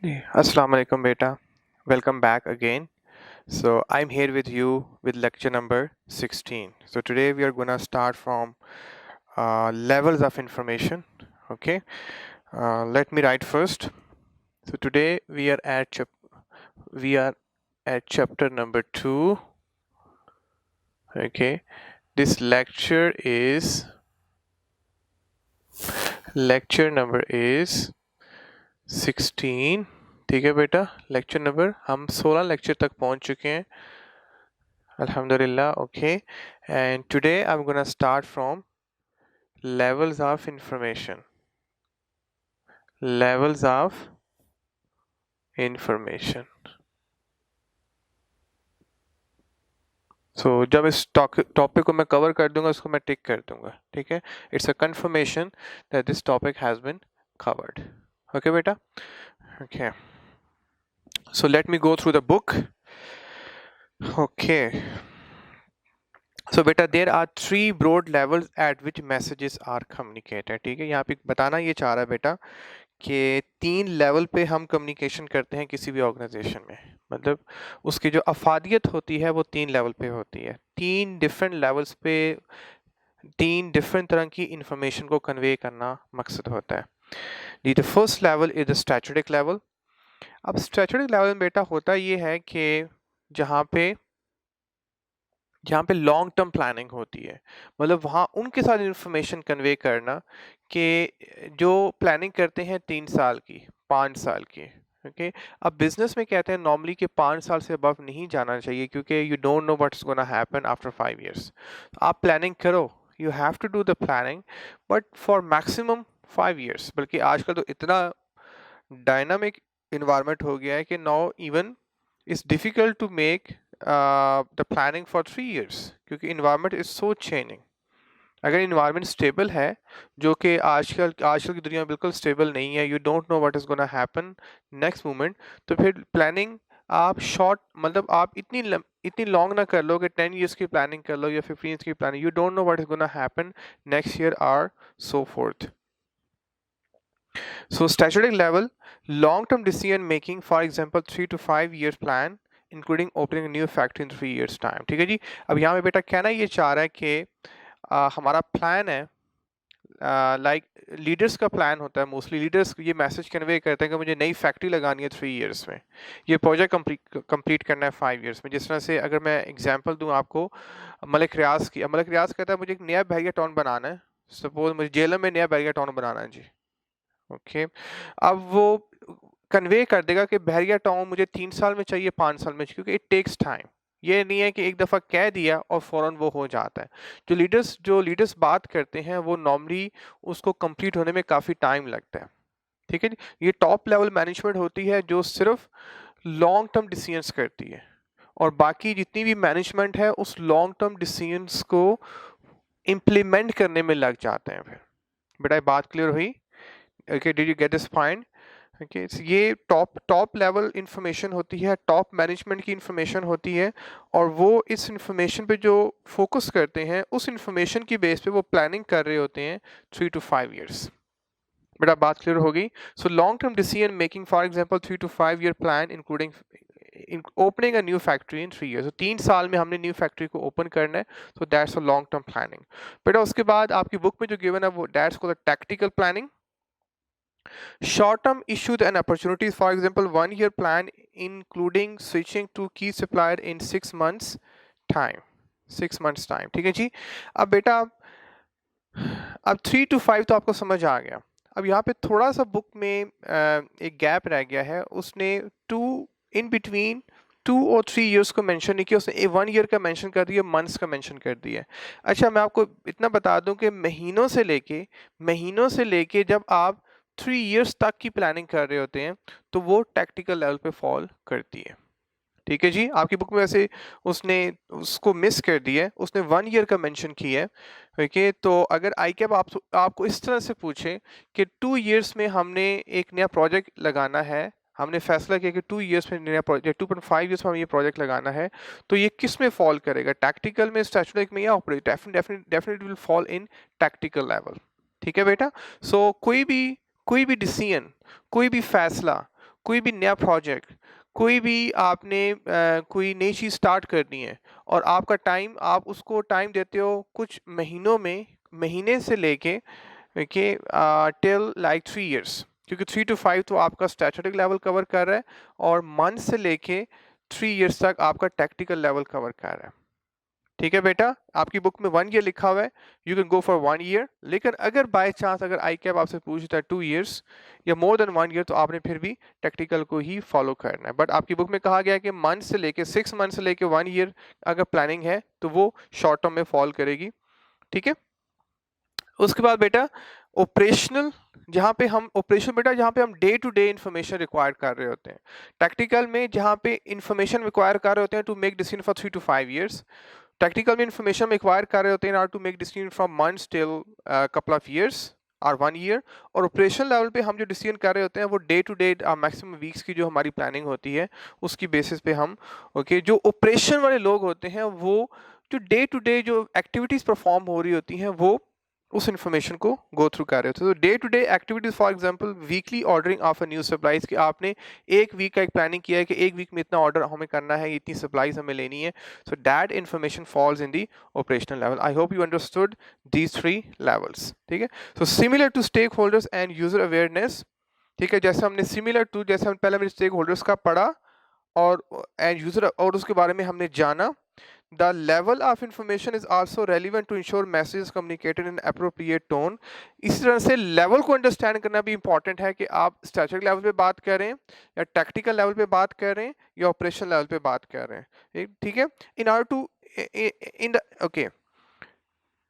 Assalamu alaikum beta. Welcome back again. So I'm here with you with lecture number 16. So today we are gonna start from levels of information. Okay. Let me write first. So today we are at chapter number 2. Okay. This lecture number is 16. ठीक है बेटा, lecture number हम 16 lecture तक पहुंच चुके हैं Alhamdulillah. Okay, and today I'm gonna start from levels of information. Levels of information. So जब इस टॉपिक को मैं कवर कर दूंगा उसको मैं टिक कर दूंगा. ठीक है, it's a confirmation that this topic has been covered. Okay बेटा. Okay, so let me go through the book. Okay, so बेटा there are 3 broad levels at which messages are communicated. ठीक है, यहाँ पे बताना ये चाह रहा है बेटा कि 3 लेवल पे हम कम्युनिकेशन करते हैं किसी भी ऑर्गेनाइजेशन में. मतलब उसकी जो अफादियत होती है वो 3 लेवल पे होती है. 3 डिफरेंट लेवल्स पे 3 डिफरेंट तरह की इंफॉर्मेशन को कन्वे करना मकसद होता है. जी, the first level is the statutic level. अब स्टैट्यूटिक लेवल में बेटा होता ये है कि जहाँ पे लॉन्ग टर्म प्लानिंग होती है. मतलब वहाँ उनके साथ इंफॉर्मेशन कन्वे करना कि जो प्लानिंग करते हैं 3 साल की, 5 साल की. ओके, अब बिजनेस में कहते हैं नॉर्मली कि 5 साल से अबव नहीं जाना चाहिए क्योंकि you don't know what's gonna happen after 5 years. आप प्लानिंग करो, you have to do the planning, but for maximum 5 years. बल्कि आजकल तो इतना डायनामिक इन्वायरमेंट हो गया है कि now even it's difficult to make the planning for 3 years क्योंकि इन्वायरमेंट इज सो चेंजिंग. अगर इन्वायरमेंट स्टेबल है, जो कि आजकल की दुनिया में बिल्कुल स्टेबल नहीं है, you don't know what is gonna happen next moment, तो फिर प्लानिंग आप शॉर्ट मतलब आप इतनी लॉन्ग ना कर लो कि 10 इयर्स की प्लानिंग कर लो या 15 इयर्स की planning. You don't know what is gonna happen next year or so forth. So strategic level, long-term decision making, for example, 3 to 5 years plan, including opening a new factory in 3 years time. ठीक है जी. अब यहाँ पे बेटा कहना ये चाह रहा है कि हमारा प्लान है, लाइक लीडर्स का प्लान होता है. मोस्टली लीडर्स ये मैसेज कन्वे करते हैं कि मुझे नई फैक्ट्री लगानी है 3 इयर्स में, ये प्रोजेक्ट कंप्लीट करना है 5 इयर्स में. जिस तरह से अगर मैं एग्जांपल दूं आपको मलिक रियाज की. मलिक रियाज कहता है मुझे एक नया बहरिया टाउन बनाना है. सपोज मुझे जेलम में नया बहरिया टाउन बनाना है जी. ओके, अब वो कन्वे कर देगा कि बहरिया टाउन मुझे 3 साल में चाहिए, 5 साल में चाहिए, क्योंकि इट टेक्स टाइम. ये नहीं है कि एक दफ़ा कह दिया और फ़ौरन वो हो जाता है. जो लीडर्स बात करते हैं वो नॉर्मली उसको कंप्लीट होने में काफ़ी टाइम लगता है. ठीक है जी. ये टॉप लेवल मैनेजमेंट होती है जो सिर्फ लॉन्ग टर्म डिसीजंस करती है, और बाकी जितनी भी मैनेजमेंट है उस लॉन्ग टर्म डिसीजंस को इम्प्लीमेंट करने में लग जाते हैं. फिर बेटा बात क्लियर हुई? Okay, did you get this point? Okay, ये टॉप लेवल इंफॉर्मेशन होती है, टॉप मैनेजमेंट की इंफॉर्मेशन होती है, और वो इस इंफॉर्मेशन पे जो फोकस करते हैं उस इंफॉर्मेशन की बेस पे वो प्लानिंग कर रहे होते हैं 3 to 5 इयर्स. बेटा बात क्लियर होगी? So long term decision making, for example 3 to 5 year plan including opening a new factory in 3 years. तो 3 साल में हमने न्यू फैक्ट्री को ओपन करना है, so that's a long term planning. बेटा उसके बाद आपकी बुक में जो गिवन है वो दैट्स को the tactical planning. Short-term issues and opportunities, for example, 1 year plan including switching to key supplier in 6 months time. 6 months time. ठीक है जी. अब बेटा अब 3 to 5 तो आपको समझ आ गया. अब यहाँ पे थोड़ा सा बुक में एक गैप रह गया है. उसने इन बिटवीन 2 और 3 इयर्स को मेंशन नहीं किया, उसने 1 ईयर का मेंशन कर दिया, मंथ्स का मेंशन कर दिया. अच्छा, मैं आपको इतना बता दूं कि महीनों से लेके जब आप 3 इयर्स तक की प्लानिंग कर रहे होते हैं तो वो टैक्टिकल लेवल पे फॉल करती है. ठीक है जी. आपकी बुक में वैसे उसने उसको मिस कर दिया है, उसने 1 ईयर का मेंशन किया है. ओके, तो अगर आईकैप आपको इस तरह से पूछे कि 2 इयर्स में हमने एक नया प्रोजेक्ट लगाना है, हमने फैसला किया कि 2 इयर्स में नया प्रोजेक्ट, 2.5 इयर्स में हमें ये प्रोजेक्ट लगाना है, तो ये किस में फॉल करेगा, टैक्टिकल में, स्ट्रेटेजिक में या operative? Definitely will fall in tactical level. ठीक है बेटा. सो कोई भी डिसीजन, कोई भी फैसला, कोई भी नया प्रोजेक्ट, कोई भी आपने कोई नई चीज़ स्टार्ट करनी है और आपका टाइम, आप उसको टाइम देते हो कुछ महीनों में, महीने से लेके के टिल लाइक 3 इयर्स, क्योंकि 3 to 5 तो आपका स्टैटिस्टिक लेवल कवर कर रहा है और मंथ से लेके 3 इयर्स तक आपका टैक्टिकल लेवल कवर कर रहा है। ठीक है बेटा, आपकी बुक में 1 ईयर लिखा हुआ है, you can go for 1 year, लेकिन अगर बाय चांस अगर आई कैप आपसे पूछता है 2 इयर्स या मोर देन 1 ईयर, तो आपने फिर भी टैक्टिकल को ही फॉलो करना है। बट आपकी बुक में कहा गया है कि मंथ से लेके 6 मंथ से लेके 1 ईयर अगर प्लानिंग है तो वो शॉर्ट टर्म में फॉल करेगी। ठीक है, उसके बाद बेटा ऑपरेशनल, जहाँ पे हम ऑपरेशनल बेटा जहाँ पे हम day to day information require कर रहे होते हैं। टैक्टिकल में जहाँ पे इंफॉर्मेशन रिक्वायर कर रहे होते हैं to make decision for 3 to 5 years, tactical में इंफॉर्मेशन हम एक्वायर कर रहे होते हैं to make decision from months till couple of years और 1 ईयर। और ऑपरेशनल लेवल पे हम जो डिसीजन कर रहे होते हैं वो day to day maximum weeks की जो हमारी प्लानिंग होती है उसकी बेसिस पे हम जो ऑपरेशन वाले लोग होते हैं वो जो डे टू डे जो एक्टिविटीज़ परफॉर्म हो रही होती हैं वो उस इंफॉर्मेशन को गो थ्रू कर रहे होते हैं। तो day to day activities, for example weekly ordering of a new supplies, कि आपने एक वीक का एक प्लानिंग किया है कि एक वीक में इतना ऑर्डर हमें करना है, इतनी सप्लाईज हमें लेनी है। So that information falls in the operational level. I hope you understood these 3 levels. ठीक है, so similar to stakeholders and user awareness. ठीक है, जैसे हमने सिमिलर टू, जैसे हम पहले हमने स्टेक होल्डर्स का पढ़ा और एंड यूजर और उसके बारे में हमने जाना, the level of information is also relevant to ensure messages communicated in appropriate tone। इस तरह से लेवल को अंडरस्टैंड करना भी इंपॉर्टेंट है कि आप स्ट्रेटेजिक लेवल पे बात कर रहे हैं या टैक्टिकल लेवल पे बात कर रहे हैं या ऑपरेशन लेवल पे बात कर रहे हैं। ठीक है, in order to in the okay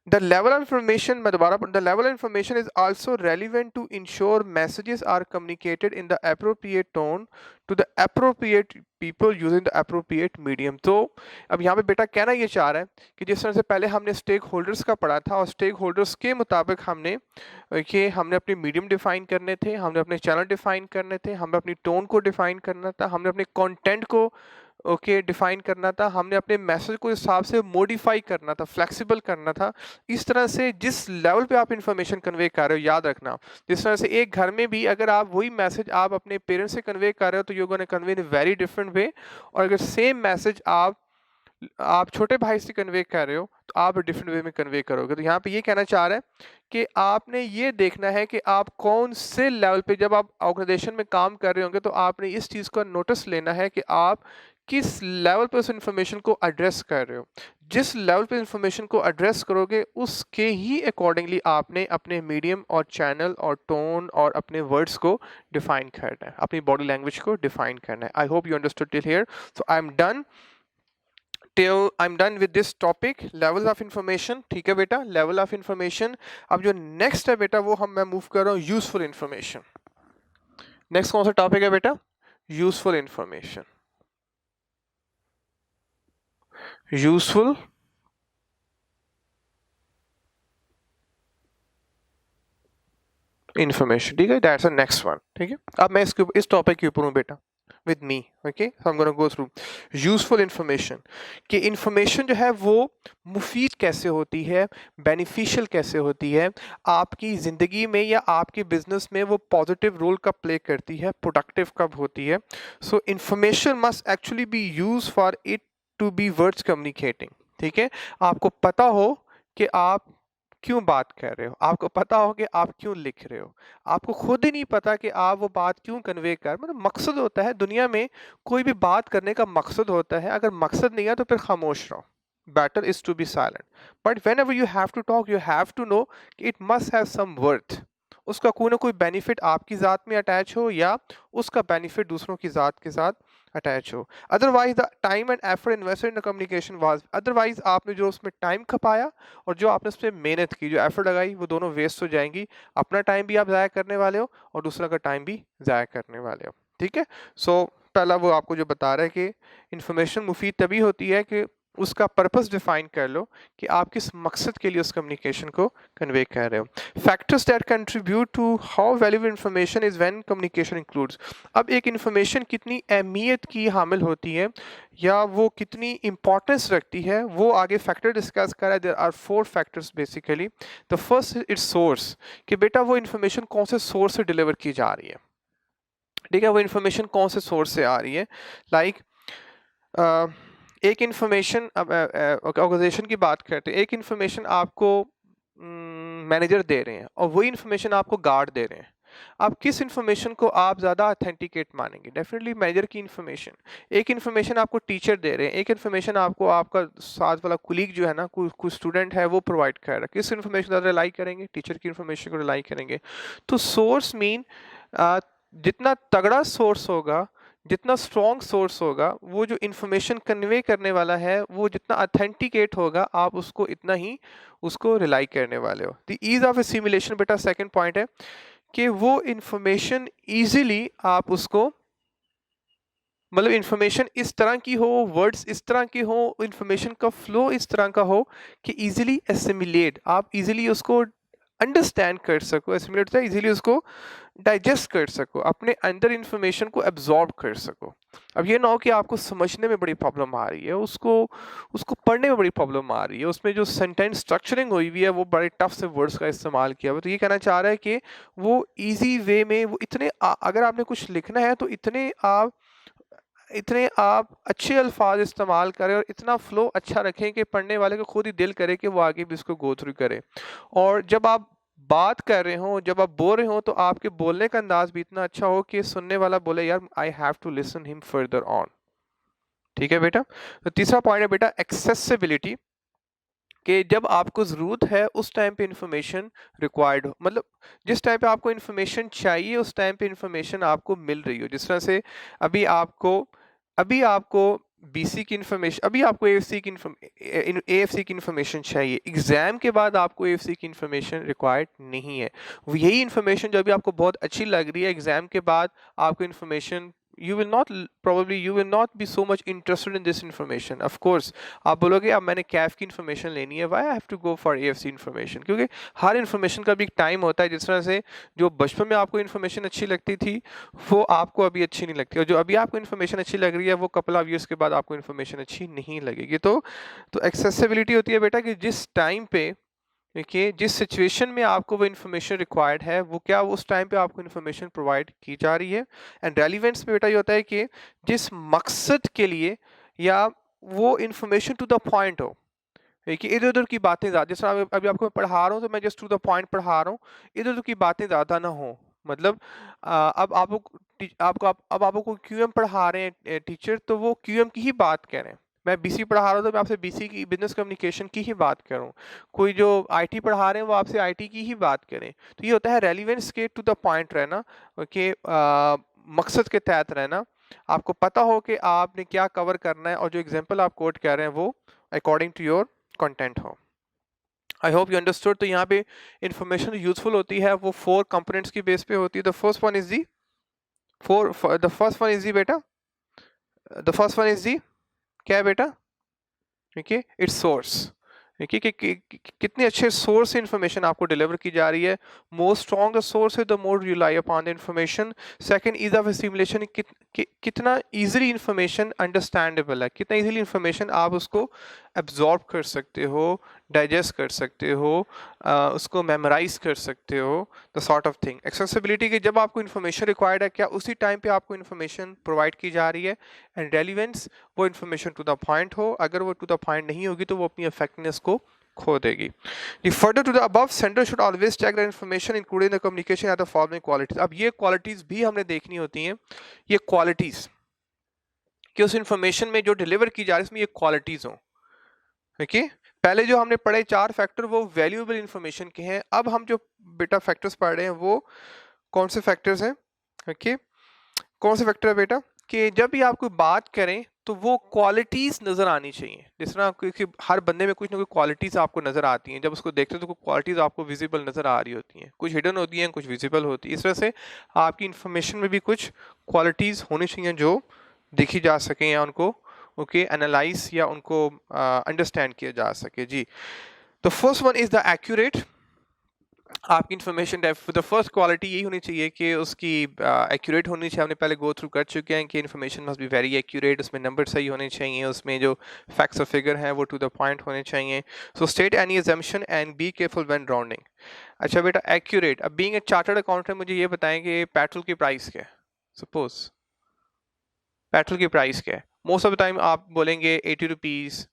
the level of information, मैं दोबारा the level of information is also relevant to ensure messages are communicated in the appropriate tone to the appropriate people using the appropriate medium। तो अब यहाँ पे बेटा कहना ये चाह रहा है कि जिस तरह से पहले हमने स्टेक होल्डर्स का पढ़ा था और स्टेक होल्डर्स के मुताबिक हमने हमने अपने मीडियम डिफाइन करने थे, हमने अपने चैनल डिफाइन करने थे, हमने अपनी टोन को डिफाइन करना था, हमने अपने कंटेंट को डिफाइन करना था, हमने अपने मैसेज को हिसाब से मॉडिफाई करना था, फ्लेक्सिबल करना था। इस तरह से जिस लेवल पे आप इंफॉर्मेशन कन्वे कर रहे हो, याद रखना, जिस तरह से एक घर में भी अगर आप वही मैसेज आप अपने पेरेंट्स से कन्वे कर रहे हो तो you gonna convey in very different way, और अगर सेम मैसेज आप छोटे भाई से कन्वे कर रहे हो तो आप डिफरेंट वे में कन्वे करोगे। तो यहाँ पे ये कहना चाह रहा है कि आपने ये देखना है कि आप कौन से लेवल पे, जब आप ऑर्गेनाइजेशन में काम कर रहे होंगे तो आपने इस चीज़ का नोटिस लेना है कि आप किस लेवल पे उस इंफॉर्मेशन को एड्रेस कर रहे हो। जिस लेवल पे इंफॉर्मेशन को एड्रेस करोगे उसके ही अकॉर्डिंगली आपने अपने मीडियम और चैनल और टोन और अपने वर्ड्स को डिफाइन करना है, अपनी बॉडी लैंग्वेज को डिफाइन करना है। आई hope you understood till here. So I am done till I'm done with this topic, level of information। ठीक है बेटा, level of information। अब जो next है बेटा वो मैं मूव कर रहा हूँ useful information। next कौन सा टॉपिक है बेटा? useful information। useful information, ठीक है, that's the next one। ठीक है, अब मैं इस टॉपिक के ऊपर हूँ बेटा with me। okay, so I'm going to go through useful information कि information जो है वो मुफीद कैसे होती है, beneficial कैसे होती है, आपकी ज़िंदगी में या आपके बिजनेस में वो पॉजिटिव रोल कब प्ले करती है, प्रोडक्टिव कब होती है। so information must actually be used for it to be worth communicating। ठीक है, आपको पता हो कि आप क्यों बात कर रहे हो, आपको पता हो कि आप क्यों लिख रहे हो, आपको खुद ही नहीं पता कि आप वो बात क्यों कन्वे कर, मतलब मकसद होता है दुनिया में, कोई भी बात करने का मकसद होता है। अगर मकसद नहीं है तो फिर खामोश रहो, better is to be silent. But whenever you have to talk you have to know कि it must have some worth, उसका कोई ना कोई बेनिफिट आपकी ज़ात में अटैच हो या उसका बेनिफिट दूसरों की ज़ात के साथ अटैच हो। Otherwise the time and effort invested in communication was, otherwise आपने जो उसमें टाइम खपाया और जो आपने उसमें मेहनत की, जो एफर्ट लगाई, वो दोनों वेस्ट हो जाएंगी। अपना टाइम भी आप ज़ाया करने वाले हो और दूसरा का टाइम भी ज़ाया करने वाले हो। ठीक है, सो पहला वो आपको जो बता रहा है कि इंफॉर्मेशन मुफीद तभी होती है कि उसका पर्पस डिफाइन कर लो कि आप किस मकसद के लिए उस कम्युनिकेशन को कन्वे कर रहे हो। Factors that contribute to how valuable information is when communication includes. अब एक इंफॉर्मेशन कितनी अहमियत की हामिल होती है या वो कितनी इंपॉर्टेंस रखती है, वो आगे फैक्टर डिस्कस करा है। There are 4 factors basically. The first is source, कि बेटा वो इंफॉर्मेशन कौन से सोर्स से डिलीवर की जा रही है। ठीक है, वो इन्फॉर्मेशन कौन से सोर्स से आ रही है। लाइक एक इन्फॉर्मेशन, अब ऑर्गेनाइजेशन की बात करते हैं, एक इन्फॉर्मेशन आपको मैनेजर दे रहे हैं और वही इन्फॉर्मेशन आपको गार्ड दे रहे हैं। आप किस इन्फॉर्मेशन को आप ज़्यादा ऑथेंटिकेट मानेंगे? डेफिनेटली मैनेजर की इन्फॉर्मेशन। एक इन्फॉर्मेशन आपको टीचर दे रहे हैं, एक इन्फॉर्मेशन आपको आपका साथ वाला कुलीग जो है ना, कुछ स्टूडेंट है वो प्रोवाइड कर रहा है। किस इन्फॉर्मेशन ज़्यादा रिलाई करेंगे? टीचर की इन्फॉर्मेशन को रिलाई करेंगे। तो सोर्स मीन जितना तगड़ा सोर्स होगा, जितना स्ट्रॉन्ग सोर्स होगा, वो जो इन्फॉर्मेशन कन्वे करने वाला है वो जितना ऑथेंटिकेट होगा, आप उसको इतना ही उसको रिलाई करने वाले हो। द ईज ऑफ सिमुलेशन बेटा सेकंड पॉइंट है कि वो इन्फॉर्मेशन इजीली आप उसको, मतलब इन्फॉर्मेशन इस तरह की हो, वर्ड्स इस तरह के हो, इन्फॉर्मेशन का फ्लो इस तरह का हो कि इजीली एसिमिलेट, आप इजीली उसको अंडरस्टैंड कर सको। एसिमिलेट होता है इजीली उसको डाइजेस्ट कर सको, अपने अंदर इंफॉर्मेशन को एब्जॉर्ब कर सको। अब ये ना हो कि आपको समझने में बड़ी प्रॉब्लम आ रही है, उसको उसको पढ़ने में बड़ी प्रॉब्लम आ रही है, उसमें जो सेंटेंस स्ट्रक्चरिंग हुई हुई है वो बड़े टफ से वर्ड्स का इस्तेमाल किया हुआ। तो ये कहना चाह रहा है कि वो इजी वे में, वो इतने अगर आपने कुछ लिखना है तो इतने आप अच्छे अल्फाज इस्तेमाल करें और इतना फ्लो अच्छा रखें कि पढ़ने वाले को खुद ही दिल करे कि वो आगे भी इसको गो थ्रू करे। और जब आप बात कर रहे हो, जब आप बोल रहे हो, तो आपके बोलने का अंदाज भी इतना अच्छा हो कि सुनने वाला बोले यार I have to listen him further on. ठीक है बेटा। तो तीसरा पॉइंट है बेटा एक्सेसिबिलिटी, कि जब आपको ज़रूरत है उस टाइम पे इंफॉर्मेशन रिक्वायर्ड हो, मतलब जिस टाइम पे आपको इंफॉर्मेशन चाहिए उस टाइम पे इंफॉर्मेशन आपको मिल रही हो। जिस तरह से अभी आपको अभी आपको बीसी की इंफॉर्मेशन, अभी आपको एएफसी की इंफॉर्मेशन चाहिए, एग्जाम के बाद आपको एएफसी की इंफॉर्मेशन रिक्वायर्ड नहीं है। वो यही इंफॉर्मेशन जो अभी आपको बहुत अच्छी लग रही है, एग्जाम के बाद आपको information, you will not probably you will not be so much interested in this information. Of course आप बोलोगे अब मैंने कैफ की इन्फॉर्मेशन लेनी है, why I have to go for AFC information, क्योंकि हर इन्फॉर्मेशन का भी एक टाइम होता है। जिस तरह से जो बचपन में आपको इन्फॉर्मेशन अच्छी लगती थी वो आपको अभी अच्छी नहीं लगती, और जो अभी आपको इन्फॉर्मेशन अच्छी लग रही है वो कपल ऑफ ईयर्स के बाद आपको इन्फॉर्मेशन अच्छी नहीं लगेगी। तो एक्सेसिबिलिटी होती है बेटा कि जिस टाइम पे, देखिए जिस सिचुएशन में आपको वो इन्फॉर्मेशन रिक्वायर्ड है वो क्या उस टाइम पे आपको इन्फॉर्मेशन प्रोवाइड की जा रही है। एंड रेलिवेंस में बेटा ये होता है कि जिस मकसद के लिए, या वो इन्फॉर्मेशन टू द पॉइंट हो। देखिए इधर उधर की बातें ज़्यादा, जैसे अभी आपको मैं पढ़ा रहा हूँ तो मैं जस्ट टू द पॉइंट पढ़ा रहा हूँ, इधर उधर की बातें ज़्यादा ना हो। मतलब अब अब आपको क्यूएम पढ़ा रहे हैं टीचर, तो वो क्यूएम की ही बात कह रहे हैं। मैं बीसी पढ़ा रहा हूँ तो मैं आपसे बीसी की, बिजनेस कम्युनिकेशन की ही बात करूँ। कोई जो आईटी पढ़ा रहे हैं वो आपसे आईटी की ही बात करें। तो ये होता है रेलिवेंस के, टू द पॉइंट रहना, कि मकसद के तहत रहना, आपको पता हो कि आपने क्या कवर करना है और जो एग्जाम्पल आप कोट कर रहे हैं वो अकॉर्डिंग टू योर कंटेंट हो। आई होप यू अंडरस्टूड। तो यहाँ पे इंफॉर्मेशन यूजफुल होती है वो 4 कंपोनेंट्स की बेस पे होती है। The first one is the बेटा, the first one is the क्या है बेटा? देखिए इट्स सोर्स। देखिए कितने अच्छे सोर्स से इंफॉर्मेशन आपको डिलीवर की जा रही है। मोर स्ट्रॉन्ग द सोर्स है the more rely upon the information. Second is of simulation, कितना इजीली इंफॉर्मेशन अंडरस्टैंडेबल है, कितना इजीली इंफॉर्मेशन आप उसको एब्जॉर्ब कर सकते हो, डाइजेस्ट कर सकते हो, उसको मेमोराइज कर सकते हो, the sort of thing. Accessibility की जब आपको इन्फॉर्मेशन रिक्वायर्ड है क्या उसी टाइम पे आपको इन्फॉर्मेशन प्रोवाइड की जा रही है। एंड रेलिवेंस, वो इन्फॉर्मेशन टू द पॉइंट हो, अगर वो टू द पॉइंट नहीं होगी तो वो अपनी इफेक्टिवनेस को खो देगी। Further to the above, sender should always check the information including the communication at the following qualities. अब ये क्वालिटीज भी हमने देखनी होती हैं, ये क्वालिटीज कि उस इन्फॉर्मेशन में जो डिलीवर की जा रही है इसमें ये क्वालिटीज हों। देखिए पहले जो हमने पढ़े 4 फैक्टर वो वैल्यूएबल इंफॉर्मेशन के हैं। अब हम जो बेटा फैक्टर्स पढ़ रहे हैं वो कौन से फैक्टर्स हैं? ओके, कौन से फैक्टर है बेटा? कि जब भी आप कोई बात करें तो वो क्वालिटीज नजर आनी चाहिए। जिस तरह क्योंकि हर बंदे में कुछ ना कुछ क्वालिटीज आपको नजर आती हैं, जब उसको देखते हो तो कुछ क्वालिटीज आपको विजिबल नजर आ रही होती हैं, कुछ हिडन होती हैं, कुछ विजिबल होती है। इस तरह से आपकी इंफॉर्मेशन में भी कुछ क्वालिटीज होनी चाहिए जो देखी जा सकें या उनको ओके एनालाइज या उनको अंडरस्टैंड किया जा सके। जी, तो first one is the accurate. आपकी इन्फॉर्मेशन द फर्स्ट क्वालिटी यही होनी चाहिए कि उसकी एक्यूरेट होनी चाहिए। हमने पहले गो थ्रू कर चुके हैं कि information must be very accurate, उसमें नंबर सही होने चाहिए, उसमें जो फैक्ट्स और फिगर हैं वो टू द पॉइंट होने चाहिए। So state any assumption and be careful when rounding. अच्छा बेटा एक्यूरेट। अब बीइंग ए चार्टर्ड अकाउंटेंट मुझे ये बताएं कि पेट्रोल की प्राइस क्या है? सपोज पेट्रोल की प्राइस क्या है, मोस्ट ऑफ द टाइम आप बोलेंगे 80 rupees,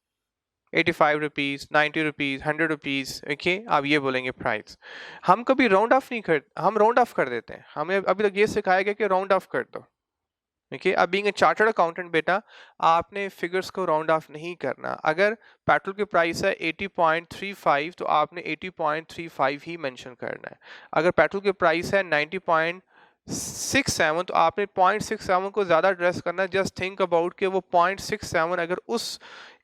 85 rupees, 90 rupees, 100 rupees, okay, आप ये बोलेंगे प्राइस। हम कभी राउंड ऑफ नहीं कर, हम राउंड ऑफ कर देते हैं, हमें अभी तक ये सिखाया गया कि राउंड ऑफ कर दो। देखिए, अब बीइंग ए चार्टर्ड अकाउंटेंट बेटा, आपने फिगर्स को राउंड ऑफ नहीं करना। अगर पेट्रोल की प्राइस है 80.35 तो आपने 80.35 ही मेंशन करना है। अगर पेट्रोल की प्राइस है 90.67 तो आपने 0.67 को ज़्यादा एड्रेस करना है। जस्ट थिंक अबाउट कि वो 0.67 अगर उस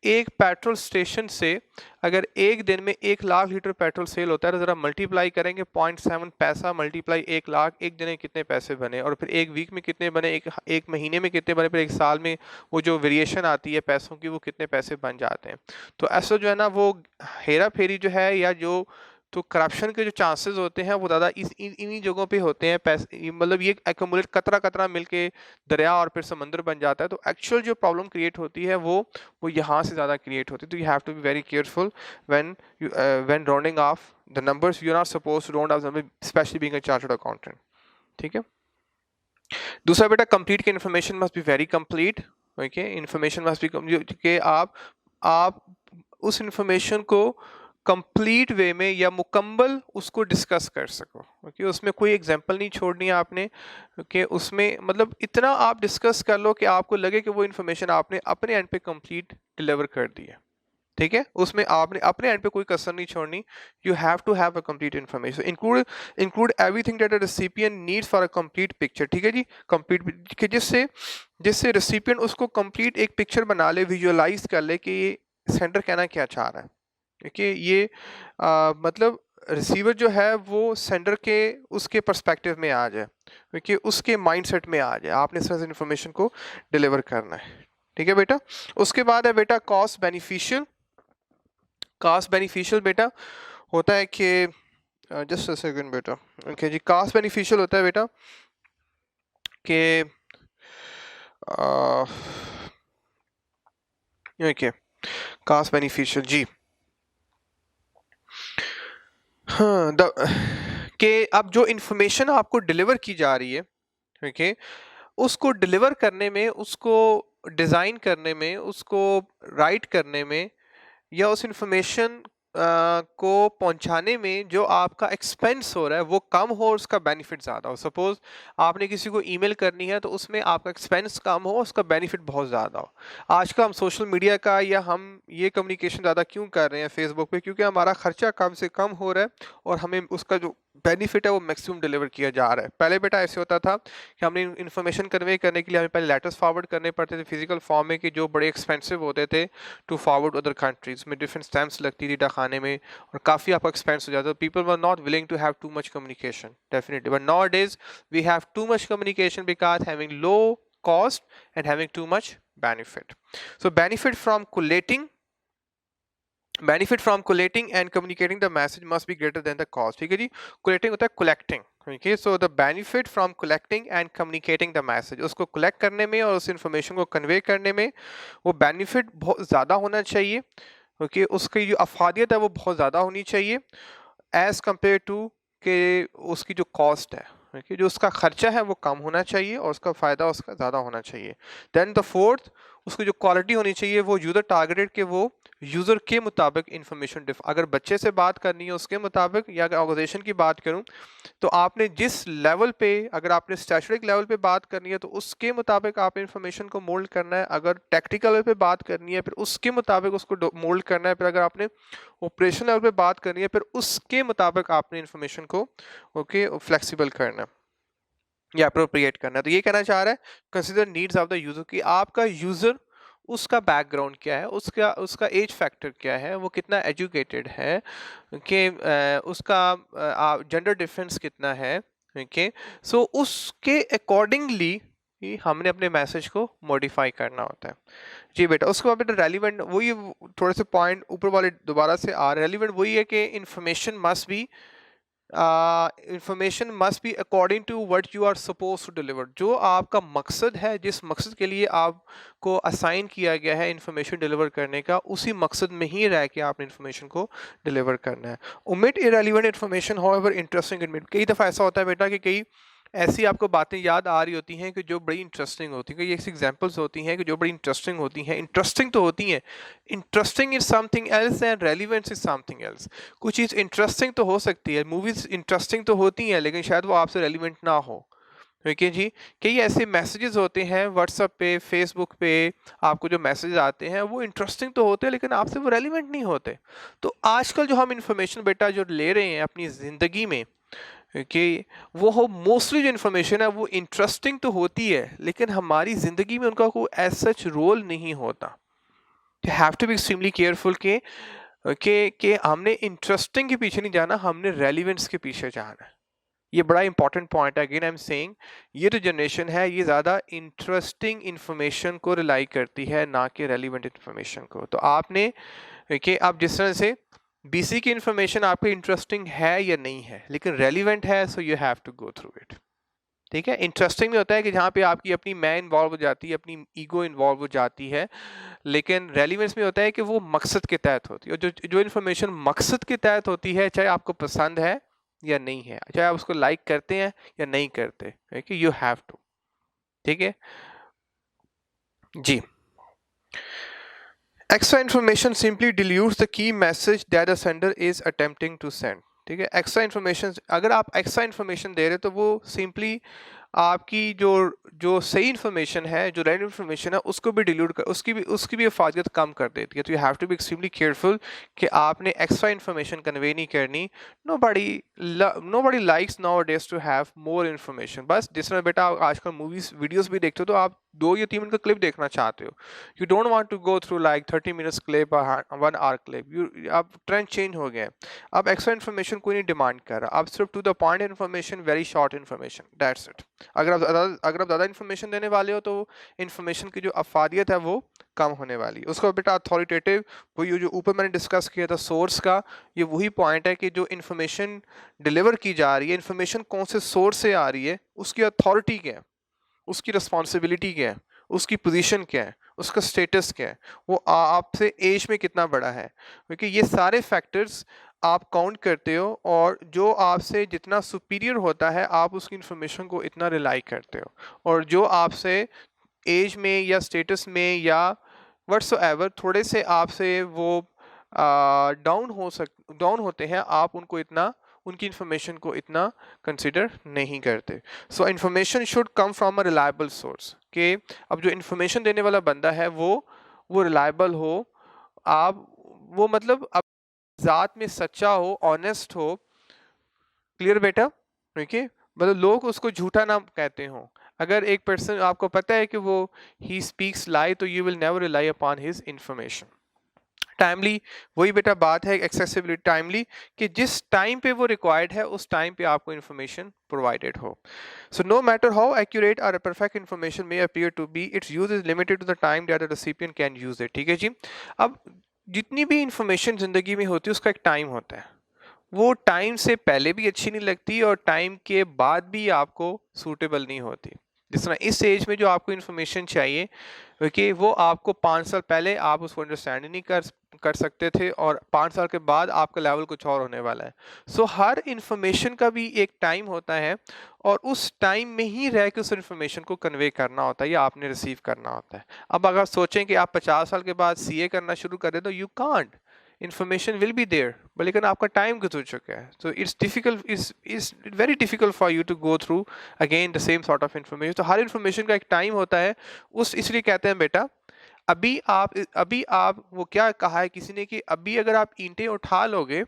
एक पेट्रोल स्टेशन से अगर एक दिन में 1 लाख लीटर पेट्रोल सेल होता है तो ज़रा मल्टीप्लाई करेंगे 0.7 पैसा मल्टीप्लाई 1 लाख, एक दिन में कितने पैसे बने और फिर एक वीक में कितने बने, एक महीने में कितने बने, फिर एक साल में वो जो वेरिएशन आती है पैसों की वो कितने पैसे बन जाते हैं। तो ऐसा जो है ना वो हेरा फेरी जो है या जो तो करप्शन के जो चांसेस होते हैं वो ज़्यादा इन्हीं जगहों पे होते हैं। पैसे मतलब ये एक्यूमुलेट कतरा कतरा मिलके दरिया और फिर समंदर बन जाता है। तो एक्चुअल जो प्रॉब्लम क्रिएट होती है वो यहाँ से ज़्यादा क्रिएट होती है। तो you have to be very careful when rounding off the numbers. You are not suppose to round off number, specially being a chartered accountant. ठीक है। दूसरा बेटा, कंप्लीट के information must be very complete. Okay, information must be कि आप उस information को complete वे में या मुकम्मल उसको डिस्कस कर सको। ओके, उसमें कोई एग्जांपल नहीं छोड़नी है आपने। ओके, उसमें मतलब इतना आप डिस्कस कर लो कि आपको लगे कि वो इन्फॉर्मेशन आपने अपने एंड पे कंप्लीट डिलीवर कर दी है। ठीक है, उसमें आपने अपने एंड पे कोई कसर नहीं छोड़नी। You have to have a complete information, include everything that a recipient needs for a complete picture. ठीक है जी, कंप्लीट कि जिससे जिससे रेसिपिएंट उसको कंप्लीट एक पिक्चर बना ले, विजुअलाइज कर ले कि ये सेंडर कहना क्या चाह रहा है। देखिए ये मतलब रिसीवर जो है वो सेंडर के उसके पर्सपेक्टिव में आ जाए, क्योंकि उसके माइंडसेट में आ जाए। आपने इस तरह से इन्फॉर्मेशन को डिलीवर करना है। ठीक है बेटा। उसके बाद है बेटा कॉस्ट बेनिफिशियल। कॉस्ट बेनिफिशियल बेटा होता है कि जस्ट अ सेकंड बेटा। ओके जी, कॉस्ट बेनिफिशियल होता है बेटा कि ओके, कॉस्ट बेनिफिशियल जी, हाँ कि अब जो इन्फॉर्मेशन आपको डिलीवर की जा रही है, ओके, उसको डिलीवर करने में, उसको डिज़ाइन करने में, उसको राइट करने में या उस इंफॉर्मेशन को पहुंचाने में जो आपका एक्सपेंस हो रहा है वो कम हो और उसका बेनिफिट ज़्यादा हो। सपोज आपने किसी को ईमेल करनी है तो उसमें आपका एक्सपेंस कम हो, उसका बेनिफिट बहुत ज़्यादा हो। आजकल हम सोशल मीडिया का या हम ये कम्युनिकेशन ज़्यादा क्यों कर रहे हैं फेसबुक पे, क्योंकि हमारा खर्चा कम से कम हो रहा है और हमें उसका जो बेनिफिट है वो मैक्सिमम डिलीवर किया जा रहा है। पहले बेटा ऐसे होता था कि हमने इन्फॉर्मेशन कन्वे करने के लिए हमें पहले लेटर्स फॉरवर्ड करने पड़ते थे फिजिकल फॉर्म में, कि जो बड़े एक्सपेंसिव होते थे टू फॉरवर्ड अदर कंट्रीज में। डिफरेंट स्टैम्प्स लगती थी खाने में और काफ़ी आपका एक्सपेंस हो जाता। People were not willing to have too much communication definitely, but nowadays we have too much communication because having low cost and having too much benefit. So benefit from collating and communicating the message must be greater than the cost. ठीक है जी, collating होता है collecting. Okay, so the benefit from collecting and communicating the message, उसको collect करने में और उस information को convey करने में वो benefit बहुत ज़्यादा होना चाहिए। ओके, उसकी जो अफादियत है वो बहुत ज़्यादा होनी चाहिए एज़ कम्पेयर टू के उसकी जो कॉस्ट है। ओके, जो उसका खर्चा है वो कम होना चाहिए और उसका फ़ायदा उसका ज़्यादा होना चाहिए। देन द फोर्थ, उसकी जो क्वालिटी होनी चाहिए वो यूज़र टारगेटेड, के वो यूज़र के मुताबिक इंफॉर्मेशन अगर बच्चे से बात करनी है उसके मुताबिक, या अगर ऑर्गेनाइजेशन की बात करूं तो आपने जिस लेवल पे, अगर आपने स्टैटिस्टिक लेवल पे बात करनी है तो उसके मुताबिक आप इंफॉर्मेशन को मोल्ड करना है। अगर टेक्निकल लेवल पे बात करनी है फिर उसके मुताबिक उसको मोल्ड करना है। फिर अगर आपने ऑपरेशन लेवल पे बात करनी है फिर उसके मुताबिक आपने इंफॉर्मेशन को ओके फ्लेक्सिबल करना है या अप्रोप्रिएट करना है। तो ये कहना चाह रहा है consider needs of the user, कि आपका यूजर उसका बैकग्राउंड क्या है, उसका उसका एज फैक्टर क्या है, वो कितना एजुकेटेड है, कि उसका जेंडर डिफरेंस कितना है। ओके, सो उसके अकॉर्डिंगली ही हमने अपने मैसेज को मॉडिफाई करना होता है। जी बेटा। उसके बाद बेटा रेलिवेंट, वही थोड़े से पॉइंट ऊपर वाले दोबारा से आ रहे। रेलिवेंट वही है कि information must be according to what you are suppose to deliver. जो आपका मकसद है, जिस मकसद के लिए आपको असाइन किया गया है इंफॉर्मेशन डिलीवर करने का, उसी मकसद में ही रह के आपने इंफॉर्मेशन को डिलीवर करना है। Omit irrelevant information however interesting it. कई दफ़ा ऐसा होता है बेटा कि कई ऐसी आपको बातें याद आ रही होती हैं कि जो बड़ी इंटरेस्टिंग होती हैं, कि ये ऐसी एग्जांपल्स होती हैं कि जो बड़ी इंटरेस्टिंग होती हैं। इंटरेस्टिंग तो होती हैं, interesting is something else and relevance is something else. कुछ चीज़ इंटरेस्टिंग तो हो सकती है, मूवीज इंटरेस्टिंग तो होती हैं, लेकिन शायद वो आपसे रेलिवेंट ना हो। ठीक है जी। कई ऐसे मैसेजेस होते हैं व्हाट्सएप पे, फेसबुक पे, आपको जो मैसेज आते हैं वो इंटरेस्टिंग तो होते हैं, लेकिन आपसे वो रेलिवेंट नहीं होते। तो आजकल जो हम इंफॉर्मेशन बेटा जो ले रहे हैं अपनी ज़िंदगी में, कि वो हो मोस्टली जो इन्फॉर्मेशन है वो इंटरेस्टिंग तो होती है, लेकिन हमारी ज़िंदगी में उनका कोई एज सच रोल नहीं होता। You have to be extremely careful कि हमने इंटरेस्टिंग के पीछे नहीं जाना, हमने रेलिवेंस के पीछे जाना है। ये बड़ा इंपॉर्टेंट पॉइंट है। अगेन आई एम सेइंग, ये जो जनरेशन है ये ज़्यादा इंटरेस्टिंग इन्फॉर्मेशन को रिलाई करती है, ना कि रेलिवेंट इन्फॉर्मेशन को। तो आपने कि आप जिस तरह से बीसी की इन्फॉर्मेशन आपको इंटरेस्टिंग है या नहीं है, लेकिन रेलिवेंट है, so you have to go through it. ठीक है। इंटरेस्टिंग में होता है कि जहाँ पे आपकी अपनी मैं इन्वॉल्व हो जाती है, अपनी ईगो इन्वॉल्व हो जाती है, लेकिन रेलिवेंस में होता है कि वो मकसद के तहत होती है। और जो जो इन्फॉर्मेशन मकसद के तहत होती है, चाहे आपको पसंद है या नहीं है, चाहे आप उसको लाइक करते हैं या नहीं करते, कि यू हैव टू। ठीक है जी। Extra information simply dilutes the key message that the sender is attempting to send. ठीक है। एक्स्ट्रा इन्फॉर्मेशन, अगर आप एक्स्ट्रा इन्फॉर्मेशन दे रहे तो वो सिंपली आपकी जो जो सही इन्फॉर्मेशन है, जो रेलेवेंट इन्फॉर्मेशन है, उसको भी डिल्यूट कर, उसकी भी अफादियत कम कर देती है। तो you have to be extremely careful कि आपने एक्स्ट्रा इन्फॉर्मेशन कन्वे नहीं करनी। Nobody likes nowadays to have more information. बस जिस तरह बेटा आप आजकल मूवीज वीडियोस भी देखते हो, तो आप 2 या 3 मिनट का क्लिप देखना चाहते हो, you don't want to go through like 30 minutes clip, 1 hour clip. अब ट्रेंड चेंज हो गया है, अब एक्स्ट्रा इन्फॉर्मेशन कोई नहीं डिमांड कर रहा, अब सिर्फ to the point information, very short information, that's it. अगर आप ज़्यादा इन्फॉर्मेशन देने वाले हो, तो इन्फॉर्मेशन की जो अफादियत है वो कम होने वाली है। उसका बेटा अथॉरिटेटिव, वही जो ऊपर मैंने डिस्कस किया था सोर्स का, ये वही पॉइंट है कि जो इन्फॉर्मेशन डिलीवर की जा रही है, इन्फॉर्मेशन कौन से सोर्स से आ रही है, उसकी अथॉरिटी क्या है, उसकी रिस्पॉन्सिबिलिटी क्या है, उसकी पोजीशन क्या है, उसका स्टेटस क्या है, वो आपसे एज में कितना बड़ा है, क्योंकि ये सारे फैक्टर्स आप काउंट करते हो, और जो आपसे जितना सुपीरियर होता है आप उसकी इंफॉर्मेशन को इतना रिलाई करते हो, और जो आपसे एज में या स्टेटस में या व्हाट्सएवर थोड़े से आपसे वो डाउन होते हैं, आप उनको इतना, उनकी इंफॉर्मेशन को इतना कंसिडर नहीं करते। सो information should come from a reliable source, कि अब जो इंफॉर्मेशन देने वाला बंदा है वो रिलायबल हो, आप वो मतलब अब ज़ात में सच्चा हो, ऑनेस्ट हो। क्लियर बेटा? ठीक है। मतलब लोग उसको झूठा ना कहते हो। अगर एक पर्सन आपको पता है कि वो ही स्पीक्स लाई, तो you will never rely upon his information. Timely, वही बेटा बात है एक्सेसिबिलिटी, टाइमली, कि जिस टाइम पे वो रिक्वायर्ड है उस टाइम पे आपको इन्फॉर्मेशन प्रोवाइडेड हो। So no matter how accurate और perfect information may appear to be, its use is limited to the time that the recipient can use it. ठीक है जी। अब जितनी भी इंफॉर्मेशन जिंदगी में होती है उसका एक टाइम होता है, वो टाइम से पहले भी अच्छी नहीं लगती और टाइम के बाद भी आपको सूटेबल नहीं होती। जिस तरह इस एज में जो आपको इन्फॉर्मेशन चाहिए, कि वो आपको 5 साल पहले आप उसको अंडरस्टैंड नहीं कर सकते थे, और 5 साल के बाद आपका लेवल कुछ और होने वाला है। सो हर इन्फॉर्मेशन का भी एक टाइम होता है, और उस टाइम में ही रह के उस इन्फॉर्मेशन को कन्वे करना होता है या आपने रिसीव करना होता है। अब अगर सोचें कि आप 50 साल के बाद सीए करना शुरू करें, तो you can't, information will be there, but लेकिन आपका टाइम गुजर चुका है। so it's difficult, is very difficult for you to go through again the same sort of information। तो हर information का एक टाइम होता है, उस इसलिए कहते हैं बेटा, अभी आप वो क्या कहा है किसी ने, कि अभी अगर आप ईंटें उठा लोगे,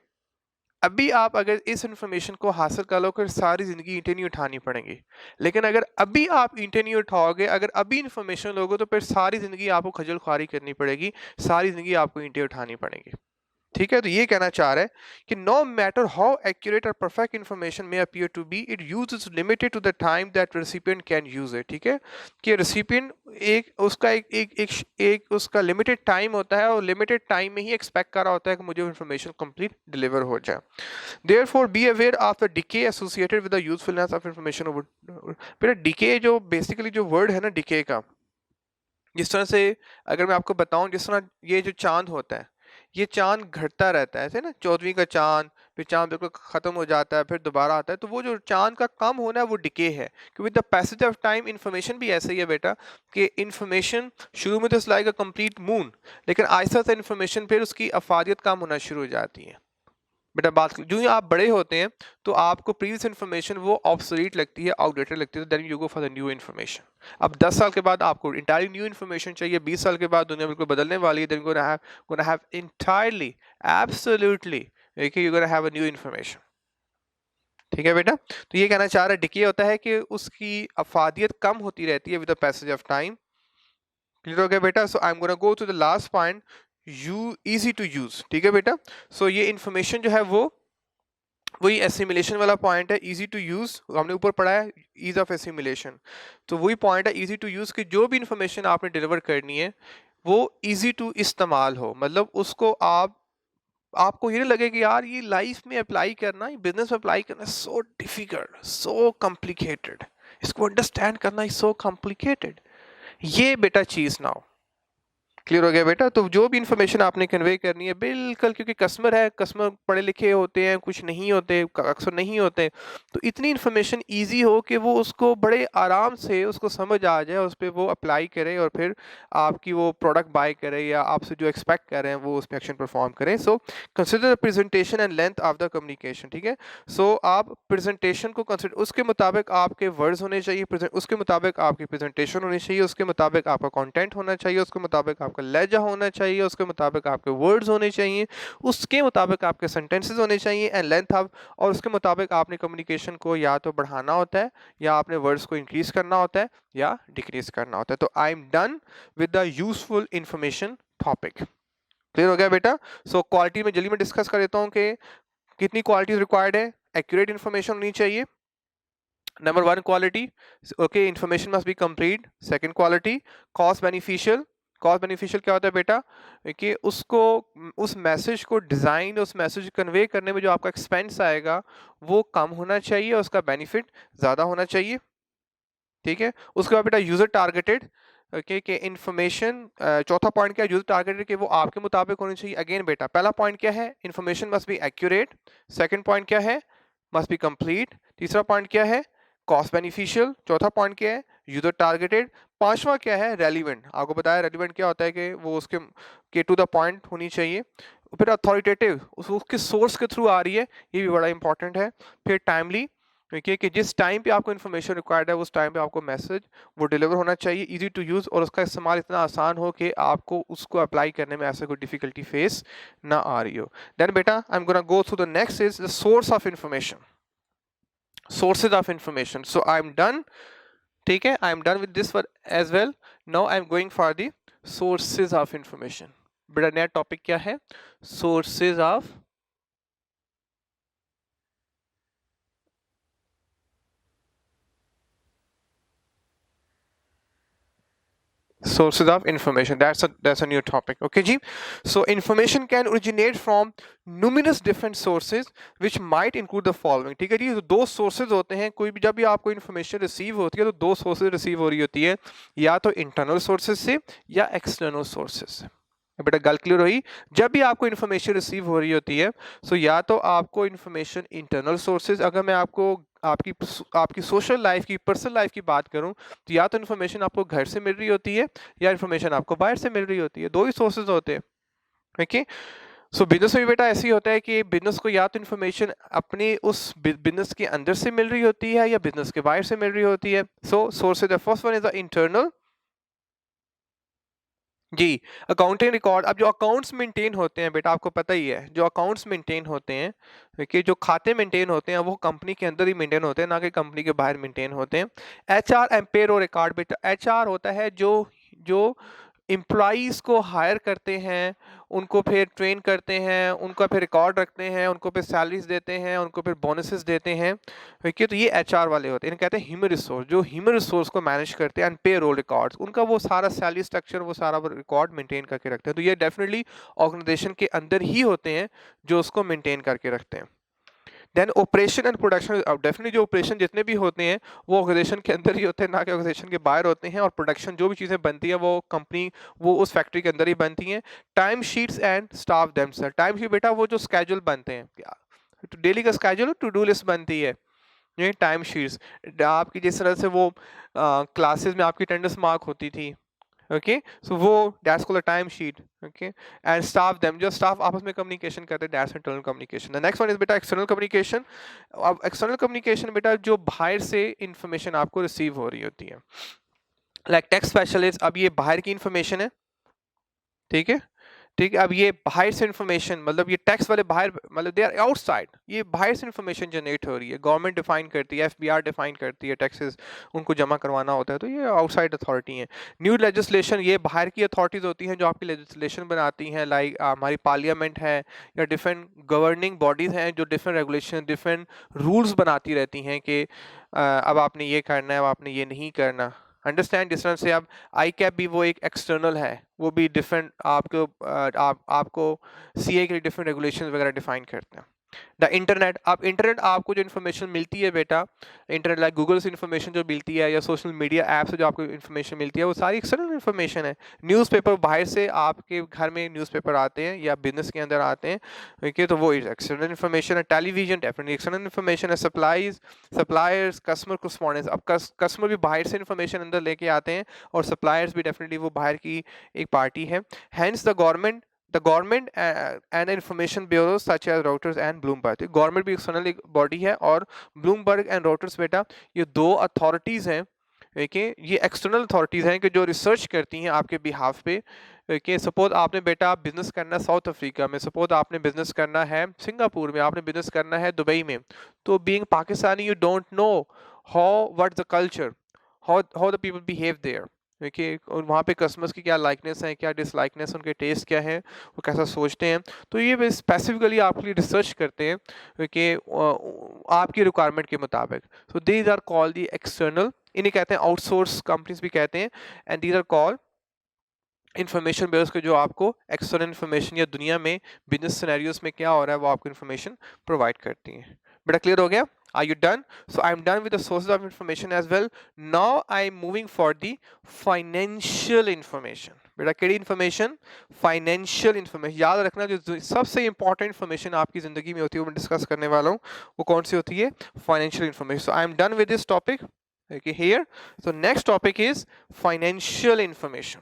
अभी आप अगर इस इंफॉर्मेशन को हासिल कर लो, फिर सारी जिंदगी ईंटें नहीं उठानी पड़ेंगी। लेकिन अगर अभी आप ईंटें नहीं उठाओगे, अगर अभी इंफॉर्मेशन लोगे, तो फिर सारी जिंदगी आपको खजल खुआरी करनी पड़ेगी, सारी जिंदगी आपको ईंटें उठानी पड़ेंगी। ठीक है। तो ये कहना चाह रहा है कि नो मैटर हाउ एक्यूरेट और परफेक्ट इंफॉर्मेशन में appear to be, it use is limited to the time that recipient can use it. ठीक है। कि रेसिपिएंट एक उसका लिमिटेड टाइम होता है, और लिमिटेड टाइम में ही एक्सपेक्ट कर रहा होता है कि मुझे इंफॉर्मेशन कंप्लीट डिलीवर हो जाए। Therefore be aware of the decay associated with the usefulness of information. बेटा डिके जो बेसिकली जो वर्ड है ना डिके का, जिस तरह से अगर मैं आपको बताऊं, जिस तरह ये जो चांद होता है, ये चांद घटता रहता है, ऐसे ना 14वीं का चांद, फिर चांद बिल्कुल ख़त्म हो जाता है, फिर दोबारा आता है। तो वो जो चांद का कम होना है वो डिके है, कि with the passage of time information भी ऐसे ही है बेटा, कि इन्फॉर्मेशन शुरू में तो it's like a complete moon, लेकिन आहिस्ता आहिस्ता इन्फॉर्मेशन फिर उसकी अफादियत कम होना शुरू हो जाती है। बेटा बात जो ही आप बड़े होते हैं तो आपको प्रीवियस इन्फॉर्मेशन वो ऑब्सोलीट लगती है, आउटडेटेड लगती है, then you go for the new information. अब 10 साल के बाद आपको इंटायरली न्यू इन्फॉर्मेशन चाहिए, 20 साल के बाद दुनिया बिल्कुल बदलने वाली है, then gonna have entirely absolutely देखिए you gonna have a new information. ठीक है बेटा, तो ये कहना चाह रहा है डिके होता है कि उसकी अफादियत कम होती रहती है with the passage of time. Clear हो गया बेटा? So I am gonna go to the last point, you easy to use. ठीक है बेटा, सो ये इन्फॉर्मेशन जो है वो वही एसिमिलेशन वाला पॉइंट है, इजी टू यूज हमने ऊपर पढ़ा है, ईज ऑफ एसिमिलेशन। तो वही पॉइंट है इजी टू यूज कि जो भी इंफॉर्मेशन आपने डिलीवर करनी है वो इजी टू इस्तेमाल हो, मतलब उसको आपको ये नहीं लगे कि यार ये लाइफ में अप्लाई करना, ये बिजनेस में अप्लाई करना सो डिफिकल्ट, सो कॉम्प्लिकेटेड, इसको अंडरस्टैंड करना इज सो कॉम्प्लिकेटेड, ये बेटा चीज ना हो। क्लियर हो गया बेटा? तो जो भी इंफॉर्मेशन आपने कन्वे करनी है बिल्कुल, क्योंकि कस्टमर है, कस्टमर पढ़े लिखे होते हैं, कुछ नहीं होते, अक्सर नहीं होते, तो इतनी इन्फॉर्मेशन इजी हो कि वो उसको बड़े आराम से उसको समझ आ जाए, उस पर वो अप्लाई करे और फिर आपकी वो प्रोडक्ट बाय करे या आपसे जो एक्सपेक्ट कर रहे हैं वो उस पर एक्शन परफॉर्म करें। So consider the presentation and length of the communication. ठीक है, सो आप प्रेजेंटेशन को कंसिडर, उसके मुताबिक आपके वर्ड्स होने चाहिए, उसके मुताबिक आपकी प्रेजेंटेशन होनी चाहिए, उसके मुताबिक आपका कंटेंट होना चाहिए, उसके मुताबिक आपका लहजा होना चाहिए, उसके मुताबिक आपके वर्ड्स होने चाहिए, उसके मुताबिक आपके सेंटेंसेस होने चाहिए एंड लेंथ ऑफ, और उसके मुताबिक आपने कम्युनिकेशन को या तो बढ़ाना होता है या आपने वर्ड्स को इंक्रीज करना होता है या डिक्रीज करना होता है। तो आई am done with the useful information topic. Clear हो गया बेटा? सो क्वालिटी में जल्दी में डिस्कस कर देता हूँ कि कितनी क्वालिटीज रिक्वायर्ड है। एक्यूरेट इन्फॉर्मेशन होनी चाहिए, number one quality, okay, information must B complete. Second quality, cost beneficial. Cost beneficial क्या होता है बेटा? कि उसको, उस मैसेज को डिज़ाइन, उस मैसेज कन्वे करने में जो आपका एक्सपेंस आएगा वो कम होना चाहिए, उसका बेनिफिट ज़्यादा होना चाहिए। ठीक है, उसके बाद बेटा यूज़र टारगेटेड, ओके, कि इंफॉर्मेशन, चौथा पॉइंट क्या है, यूज़र टारगेटेड, कि वो आपके मुताबिक होनी चाहिए। अगेन बेटा पहला पॉइंट क्या है, information must be accurate. Second point क्या है, मस्ट बी कंप्लीट। तीसरा पॉइंट क्या है, कॉस्ट बेनिफिशियल। चौथा पॉइंट क्या है, यूजर टारगेटेड। पांचवा क्या है, रेलिवेंट। आपको बताया रेलिवेंट क्या होता है कि वो उसके के टू द पॉइंट होनी चाहिए। फिर अथॉरिटेटिव, उसके सोर्स के थ्रू आ रही है, ये भी बड़ा इंपॉर्टेंट है। फिर टाइमली, देखिए कि जिस टाइम पे आपको इन्फॉर्मेशन रिक्वायर्ड है उस टाइम पे आपको मैसेज वो डिलीवर होना चाहिए, इजी टू यूज़, और उसका इस्तेमाल इतना आसान हो कि आपको उसको अप्लाई करने में ऐसा कोई डिफिकल्टी फेस ना आ रही हो। देन बेटा आई am gonna go through the next is the source of information, sources of information. So I'm done. ठीक है, I am done with this one as well. Now I am going for the sources of information. बेटा नया topic क्या है, sources of sources of information. That's a new topic. Okay ji, so information can originate from numerous different sources which might include the following. ठीक है जी, तो दो sources होते हैं, कोई भी जब भी आपको information receive होती है तो दो sources receive हो रही होती है, या तो internal sources से या external sources से। बेटा गल क्लियर हुई? जब भी आपको इन्फॉर्मेशन रिसीव हो रही होती है सो या तो आपको इन्फॉर्मेशन इंटरनल सोर्सेज, अगर मैं आपको आपकी आपकी सोशल लाइफ की, पर्सनल लाइफ की बात करूं तो या तो इन्फॉर्मेशन आपको घर से मिल रही होती है या इन्फॉर्मेशन आपको बाहर से मिल रही होती है, दो ही सोर्सेज होते हैं। ओके, सो बिजनेस में भी बेटा ऐसे ही होता है कि बिजनेस को या तो इन्फॉर्मेशन अपने उस बिजनेस के अंदर से मिल रही होती है या बिजनेस के बाहर से मिल रही होती है। So sources, the first one is the internal जी, अकाउंटिंग रिकॉर्ड। अब जो अकाउंट्स मेंटेन होते हैं बेटा, आपको पता ही है, जो अकाउंट्स मेंटेन होते हैं, देखिए जो खाते मेंटेन होते हैं वो कंपनी के अंदर ही मेंटेन होते हैं, ना कि कंपनी के बाहर मेंटेन होते हैं। एचआर एंड पेरोल रिकॉर्ड बेटा, एचआर होता है जो जो एम्प्लॉइज़ को हायर करते हैं, उनको फिर ट्रेन करते हैं, उनका फिर रिकॉर्ड रखते हैं, उनको फिर सैलरीज देते हैं, उनको फिर बोनसेस देते हैं। ठीक है, तो ये एचआर वाले होते हैं, इन्हें कहते हैं ह्यूमन रिसोर्स, जो ह्यूमन रिसोर्स को मैनेज करते हैं, एंड पे रोल रिकॉर्ड्स, उनका वो सारा सैलरी स्ट्रक्चर, वो सारा रिकॉर्ड मेंटेन करके रखते हैं। तो ये डेफिनेटली ऑर्गेनाइजेशन के अंदर ही होते हैं जो उसको मेंटेन करके रखते हैं। Then operation and production, definitely जो ऑपरेशन जितने भी होते हैं वो ऑर्गेनाइजेशन के अंदर ही होते हैं, ना कि ऑर्गेनाइजेशन के बाहर होते हैं, और प्रोडक्शन जो भी चीज़ें बनती है वो कंपनी, वो उस फैक्ट्री के अंदर ही बनती हैं। Time sheets and staff themselves, time sheet बेटा वो जो स्केड्यूल बनते हैं, डेली का स्केड्यूल टू डू लिस्ट बनती है, ये टाइम शीट्स आपकी, जिस तरह से वो क्लासेस में आपकी अटेंडेंस मार्क होती थी, ओके सो वो that's called a time sheet, okay and staff them, जो स्टाफ आपस में कम्युनिकेशन करते हैं, that's internal communication. The next one is बेटा एक्सटर्नल कम्युनिकेशन। अब एक्सटर्नल कम्युनिकेशन बेटा जो बाहर से इंफॉर्मेशन आपको रिसीव हो रही होती है, लाइक टेक्स्ट स्पेशलिस्ट, अब ये बाहर की इंफॉर्मेशन है, ठीक है, ठीक है। अब ये बाहर से इंफॉर्मेशन, मतलब ये टैक्स वाले बाहर, मतलब दे आर आउटसाइड, ये बाहर से इंफॉर्मेशन जनरेट हो रही है, गवर्नमेंट डिफाइन करती है, एफबीआर डिफाइन करती है, टैक्सेस उनको जमा करवाना होता है, तो ये आउटसाइड अथॉरिटी है। न्यू लेजिस्लेशन, ये बाहर की अथॉरिटीज होती हैं जो आपकी लेजिस्लेशन बनाती हैं, लाइक हमारी पार्लियामेंट है या डिफरेंट गवर्निंग बॉडीज हैं जो डिफरेंट रेगुलेशन, डिफरेंट रूल्स बनाती रहती हैं कि अब आपने ये करना है, अब आपने ये नहीं करना। अंडरस्टैंड, जिस तरह से अब आई कैप भी वो एक एक्सटर्नल है, वो भी डिफरेंट आपको आपको सीए के लिए डिफरेंट रेगुलेशन वगैरह डिफाइन करते हैं। द इंटरनेट, अब इंटरनेट आपको जो इन्फॉर्मेशन मिलती है बेटा, इंटरनेट लाइक गूगल से इन्फॉर्मेशन जो मिलती है या सोशल मीडिया ऐप से जो आपको इन्फॉर्मेशन मिलती है, वो सारी एक्सटर्नल इन्फॉर्मेशन है। न्यूज़पेपर, बाहर से आपके घर में न्यूज़पेपर आते हैं या बिजनेस के अंदर आते हैं, ओके, तो वो एक्सटर्नल इन्फॉर्मेशन है। टेलीविजन डेफिनेटली एक्सटर्नल इन्फॉर्मेशन है। सप्लाईज, सप्लायर्स, कस्टमर कॉरेस्पॉन्डेंस, अब कस्टमर भी बाहर से इन्फॉर्मेशन अंदर लेके आते हैं, और सप्लायर्स भी डेफिनेटली वो बाहर की एक पार्टी है। Hence the government and information bureaus such as Reuters and Bloomberg, government भी एक्सटर्नल एक बॉडी है, और ब्लूमबर्ग एंड रॉटर्स बेटा ये दो अथॉरिटीज हैं, ओके, ये एक्सटर्नल अथॉरिटीज हैं कि जो रिसर्च करती हैं आपके बिहाफ पे। ओके, सपोज आपने बेटा बिजनेस करना है साउथ अफ्रीका में, सपोज आपने बिजनेस करना है सिंगापुर में, आपने बिजनेस करना है दुबई में, तो being Pakistani you don't know how what the culture, how the people behave there, देखिए, और वहाँ पे कस्टमर्स की क्या लाइकनेस है, क्या डिसलाइकनेस, उनके टेस्ट क्या है, वो कैसा सोचते हैं, तो ये वे स्पेसिफिकली आपके लिए रिसर्च करते हैं कि आपकी रिक्वायरमेंट के मुताबिक। So these are called the external, इन्हें कहते हैं आउटसोर्स कंपनीज भी कहते हैं, and these are called information base के, जो आपको एक्सटर्नल इन्फॉर्मेशन या दुनिया में बिजनेस सिनेरियोस में क्या हो रहा है वो आपको इन्फॉर्मेशन प्रोवाइड करती हैं। बेटा क्लियर हो गया? Are you done? So I'm done with the sources of information as well. Now I'm moving for the financial information. बेटा केड़ी इन्फॉर्मेशन? Financial information. याद रखना जो सबसे इंपॉर्टेंट इन्फॉर्मेशन आपकी जिंदगी में होती है वो मैं डिस्कस करने वाला हूँ, वो कौन सी होती है? Financial information. So I am done with this topic, okay here. So next topic is financial information,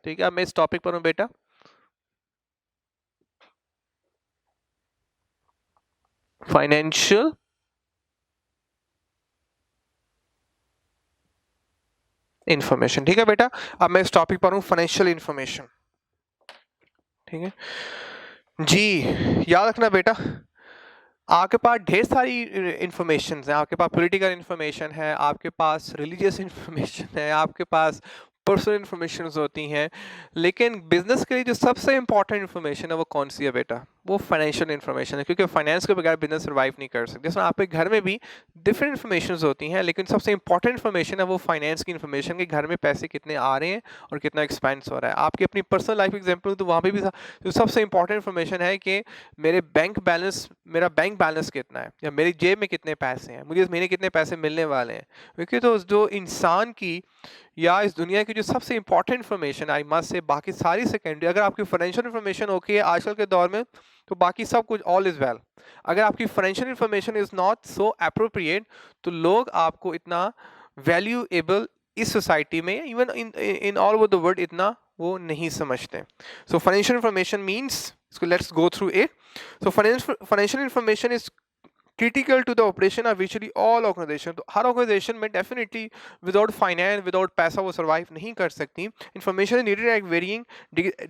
ठीक है। अब मैं इस टॉपिक पर हूँ बेटा, फाइनेंशियल इंफॉर्मेशन, ठीक है बेटा। अब मैं इस टॉपिक पर हूँ फाइनेंशियल इंफॉर्मेशन, ठीक है जी। याद रखना बेटा, आपके पास ढेर सारी इंफॉर्मेशन है, आपके पास पॉलिटिकल इंफॉर्मेशन है, आपके पास रिलीजियस इंफॉर्मेशन है, आपके पास पर्सनल इंफॉर्मेशन होती हैं, लेकिन बिजनेस के लिए जो सबसे इंपॉर्टेंट इंफॉर्मेशन है वो कौन सी है बेटा? वो फाइनेंशियल इंफॉर्मेशन है, क्योंकि फाइनेंस के बगैर बिजनेस सर्वाइव नहीं कर सकते। जैसे आपके घर में भी डिफरेंट इंफॉर्मेशन होती हैं, लेकिन सबसे इंपॉर्टेंट इंफॉर्मेशन है वो फाइनेंस की इंफॉर्मेशन, कि घर में पैसे कितने आ रहे हैं और कितना एक्सपेंस हो रहा है। आपकी अपनी पर्सनल लाइफ एग्जाम्पल, तो वहाँ पे भी जो सबसे इंपॉर्टेंट इंफॉर्मेशन है कि मेरा बैंक बैलेंस कितना है, या मेरी जेब में कितने पैसे हैं, मुझे इस महीने कितने पैसे मिलने वाले हैं। क्योंकि तो जो इंसान की या इस दुनिया की जो सबसे important information, I must say, बाकी सारी सेकेंडरी। अगर आपकी फाइनेंशियल इन्फॉर्मेशन ओके है आजकल के दौर में, तो बाकी सब कुछ ऑल इज वेल। अगर आपकी financial information is not so appropriate, तो लोग आपको इतना वैल्यूएबल इस सोसाइटी में, even in all over the world, इतना वो नहीं समझते। So financial information means, let's go through it. So financial information is critical to the operation of विचुअली ऑल ऑर्गेनाइजेशन। तो हर ऑर्गेनाइजेशन में डेफिनेटली विदाउट फाइनेंस, विदाउट पैसा वो सर्वाइव नहीं कर सकती। Information is needed at varying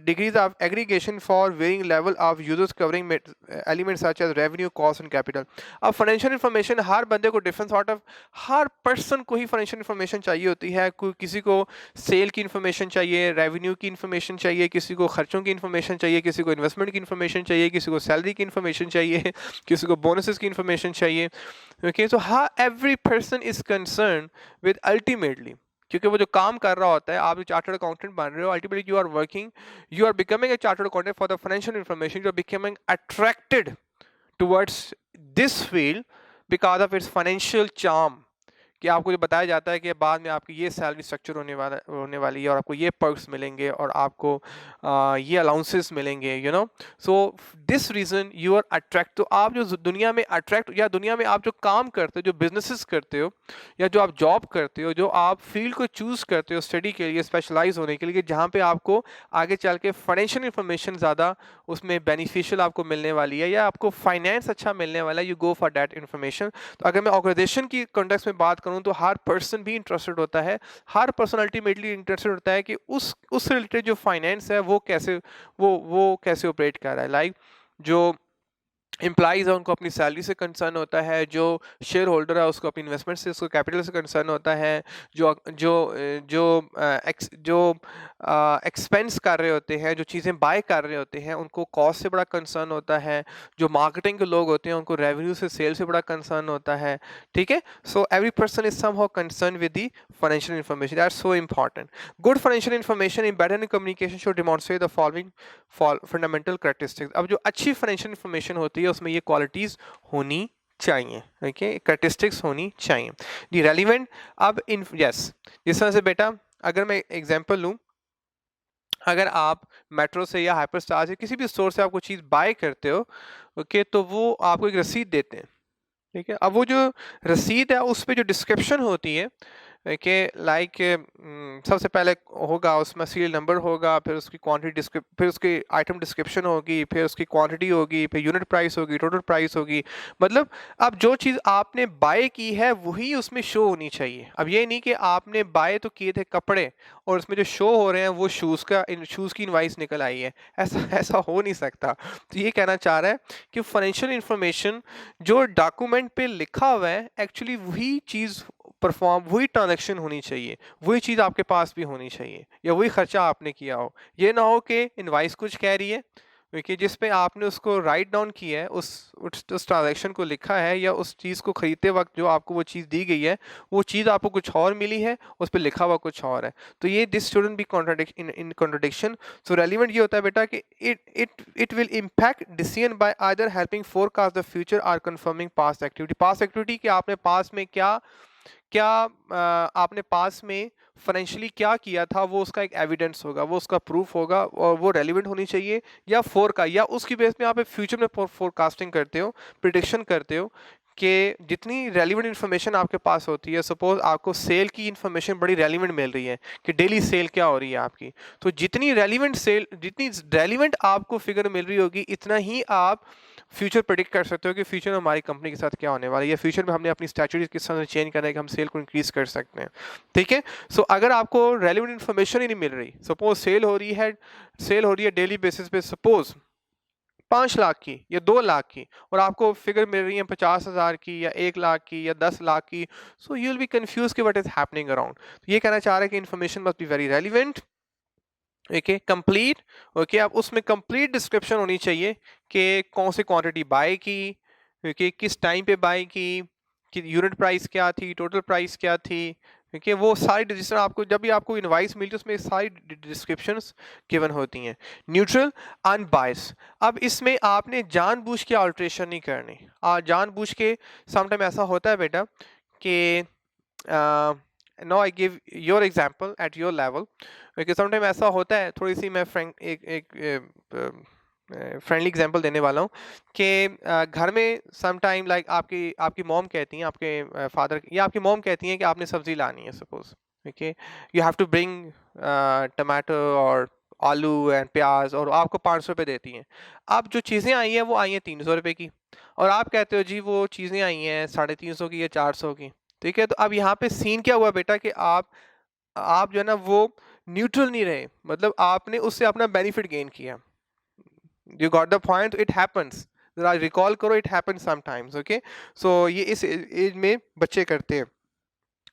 degrees of aggregation for varying level of users, covering elements such as revenue, cost and capital. अब फाइनेंशियल इन्फॉर्मेशन हर बंदे को डिफरेंट सॉर्ट ऑफ, हर पर्सन को ही फाइनेंशियल इन्फॉर्मेशन चाहिए होती है। किसी को सेल की इन्फॉर्मेशन चाहिए, रेवेन्यू की इन्फॉर्मेशन चाहिए, किसी को खर्चों की इन्फॉर्मेशन चाहिए, किसी को इन्वेस्टमेंट की इन्फॉर्मेशन चाहिए, किसी को सैलरी की इन्फॉर्मेशन चाहिए, किसी को बोनसेस की इन्फॉर्मेशन चाहिए। Okay, so how every person is concern with ultimately, क्योंकि वो जो काम कर रहा होता है, आप जो चार्टर्ड अकाउंटेंट बन रहे हो, ultimately you are working, you are becoming a chartered accountant for the financial information, you are becoming attracted towards this field because of its financial charm, कि आपको जो बताया जाता है कि बाद में आपकी ये सैलरी स्ट्रक्चर होने वाली है और आपको ये पर्क्स मिलेंगे और आपको ये अलाउंसेस मिलेंगे, you know. So this reason you are attract, तो आप जो दुनिया में अट्रैक्ट, या दुनिया में आप जो काम करते हो, जो बिजनेसेस करते हो, या जो आप जॉब करते हो, जो आप फील्ड को चूज़ करते हो स्टडी के लिए, स्पेशलाइज होने के लिए, जहाँ पे आपको आगे चल के फाइनेंशियल इन्फॉर्मेशन ज़्यादा उसमें बेनिफिशियल आपको मिलने वाली है, या आपको फाइनेंस अच्छा मिलने वाला है, you go for that information. तो अगर मैं ऑर्गेनाइजेशन की कॉन्टेक्स्ट में बात करूँ तो हर पर्सन भी इंटरेस्टेड होता है, हर पर्सन अल्टीमेटली इंटरेस्टेड होता है कि उस रिलेटेड जो फाइनेंस है वो कैसे कैसे ऑपरेट कर रहा है। लाइक जो एम्प्लॉइज़ है उनको अपनी सैलरी से कंसर्न होता है, जो शेयर होल्डर है उसको अपनी इन्वेस्टमेंट से, उसको कैपिटल से कंसर्न होता है, जो जो जो एक्सपेंस कर रहे होते हैं, जो चीज़ें बाय कर रहे होते हैं, उनको कॉस्ट से बड़ा कंसर्न होता है, जो मार्केटिंग के लोग होते हैं उनको रेवेन्यू से, सेल से बड़ा कंसर्न होता है, ठीक है। So every person is somehow concern with the financial information, that's so important. Good financial information in better communication should demonstrate the following fundamental characteristics. अब जो अच्छी फाइनेंशियल इन्फॉर्मेशन होती है उसमें ये क्वालिटीज होनी चाहिए, ओके, कैरेक्टरिस्टिक्स होनी चाहिए। दी रेलिवेंट, अब इन यस, जिस तरह से बेटा अगर मैं एग्जांपल लूं, अगर आप मेट्रो से या हाइपरस्टार से किसी भी स्टोर से आप कोई चीज़ बाय करते हो, ओके, तो वो आपको एक रसीद देते हैं, ठीक है। अब वो जो रसीद है उस पे जो डिस्क्रिप्शन होती है कि लाइक सबसे पहले होगा उसमें सीरियल नंबर होगा, फिर उसकी क्वांटिटी फिर उसकी आइटम डिस्क्रिप्शन होगी, फिर उसकी क्वांटिटी होगी, फिर यूनिट प्राइस होगी, टोटल प्राइस होगी। मतलब अब जो चीज़ आपने बाय की है वही उसमें शो होनी चाहिए। अब ये नहीं कि आपने बाय तो किए थे कपड़े और उसमें जो शो हो रहे हैं वो शूज़ की इनवाइस निकल आई है, ऐसा ऐसा हो नहीं सकता। तो ये कहना चाह रहा है कि फाइनेंशियल इंफॉर्मेशन जो डॉक्यूमेंट पे लिखा हुआ है एक्चुअली वही चीज़ परफॉर्म, वही ट्रांजैक्शन होनी चाहिए, वही चीज़ आपके पास भी होनी चाहिए, या वही खर्चा आपने किया हो। ये ना हो कि इनवाइस कुछ कह रही है, क्योंकि जिस पे आपने उसको राइट डाउन किया है, उस ट्रांजैक्शन को लिखा है, या उस चीज़ को खरीदते वक्त जो आपको वो चीज़ दी गई है वो चीज़ आपको कुछ और मिली है, उस पर लिखा हुआ कुछ और है। तो ये this student be contradiction in contradiction. So relevant ये होता है बेटा कि it will impact decision by either helping forecast the future और confirming past activity. Past activity कि आपने पास्ट में क्या क्या आपने पास में फाइनेंशियली क्या किया था, वो उसका एक एविडेंस होगा, वो उसका प्रूफ होगा, और वो रेलिवेंट होनी चाहिए, या या उसकी बेस में आप फ्यूचर में फोरकास्टिंग करते हो, प्रिडिक्शन करते हो कि जितनी रेलिवेंट इन्फॉर्मेशन आपके पास होती है, सपोज आपको सेल की इन्फॉर्मेशन बड़ी रेलिवेंट मिल रही है कि डेली सेल क्या हो रही है आपकी, तो जितनी रेलिवेंट आपको फिगर मिल रही होगी, इतना ही आप फ्यूचर प्रेडिक्ट कर सकते हो कि फ्यूचर में हमारी कंपनी के साथ क्या होने वाला है, या फ्यूचर में हमने अपनी स्ट्रैटेजी किस तरह से चेंज करना है कि हम सेल को इंक्रीज कर सकते हैं, ठीक है। सो अगर आपको रेलिवेंट इन्फॉर्मेशन ही नहीं मिल रही, सपोज सेल हो रही है डेली बेसिस पे, सपोज 5 लाख की या 2 लाख की, और आपको फिगर मिल रही है 50,000 की या 1 लाख की या 10 लाख की, so you will be confuse कि व्हाट इज हैपनिंग अराउंड। तो ये कहना चाह रहा है कि information must be very relevant, okay, complete, okay. अब उसमें कंप्लीट डिस्क्रिप्शन होनी चाहिए कि कौन सी क्वांटिटी बाय की, ओके, किस टाइम पे बाय की, कि यूनिट प्राइस क्या थी, टोटल प्राइस क्या थी, ओके, वो सारी रजिस्टर आपको जब भी आपको इनवाइस मिलती है उसमें सारी डिस्क्रिप्शंस गिवन होती हैं। Neutral, unbiased. अब इसमें आपने जानबूझ के अल्ट्रेशन नहीं करनी। जानबूझ के समटाइम ऐसा होता है बेटा कि no I give your example at your level, क्योंकि समटाइम ऐसा होता है, थोड़ी सी मैं फ्रेंडली एग्जांपल देने वाला हूँ कि घर में समटाइम लाइक आपकी मॉम कहती हैं, आपके फादर या आपकी मॉम कहती हैं कि आपने सब्जी लानी है, suppose, okay, you have to bring tomato और आलू एंड प्याज, और आपको 500 रुपये देती हैं। अब जो चीज़ें आई हैं वो आई हैं 300 रुपये की, और आप कहते हो जी वो चीज़ें आई हैं 350 की या 400 की, ठीक है। तो अब यहाँ पे सीन क्या हुआ बेटा कि आप जो है ना वो न्यूट्रल नहीं रहे, मतलब आपने उससे अपना बेनिफिट गेन किया। You got the point, it happens, जरा रिकॉल करो, इट हैपेंस समटाइम्स, ओके। सो ये इस एज में बच्चे करते हैं।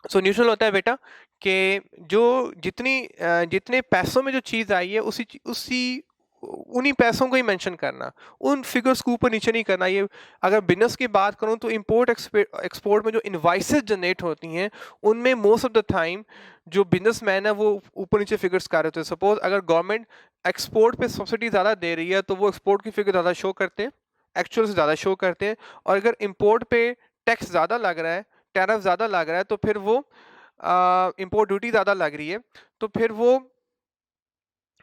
सो न्यूट्रल होता है बेटा कि जो जितने पैसों में जो चीज़ आई है उसी उन्हीं पैसों को ही मेंशन करना, उन फिगर्स को ऊपर नीचे नहीं करना। ये अगर बिजनेस की बात करूं तो इंपोर्ट एक्सपोर्ट में जो इनवाइसेस जनरेट होती हैं उनमें मोस्ट ऑफ द टाइम जो बिजनेसमैन है वो ऊपर नीचे फिगर्स कर रहे होते हैं। सपोज अगर गवर्नमेंट एक्सपोर्ट पे सब्सिडी ज़्यादा दे रही है तो वो एक्सपोर्ट की फिगर ज़्यादा शो करते हैं, एक्चुअल से ज़्यादा शो करते हैं, और अगर इंपोर्ट पे टैक्स ज़्यादा लग रहा है टैरिफ ज़्यादा लग रहा है, तो फिर वो इंपोर्ट ड्यूटी ज़्यादा लग रही है, तो फिर वो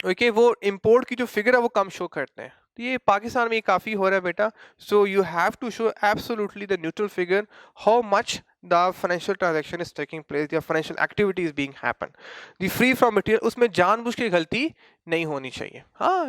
ओके वो इंपोर्ट की जो फिगर है वो कम शो करते हैं। तो ये पाकिस्तान में ये काफ़ी हो रहा है बेटा। So you have to show absolutely the neutral figure how much the financial transaction is taking place या financial activity is being happen. The free from material, उसमें जानबूझ के गलती नहीं होनी चाहिए। हाँ,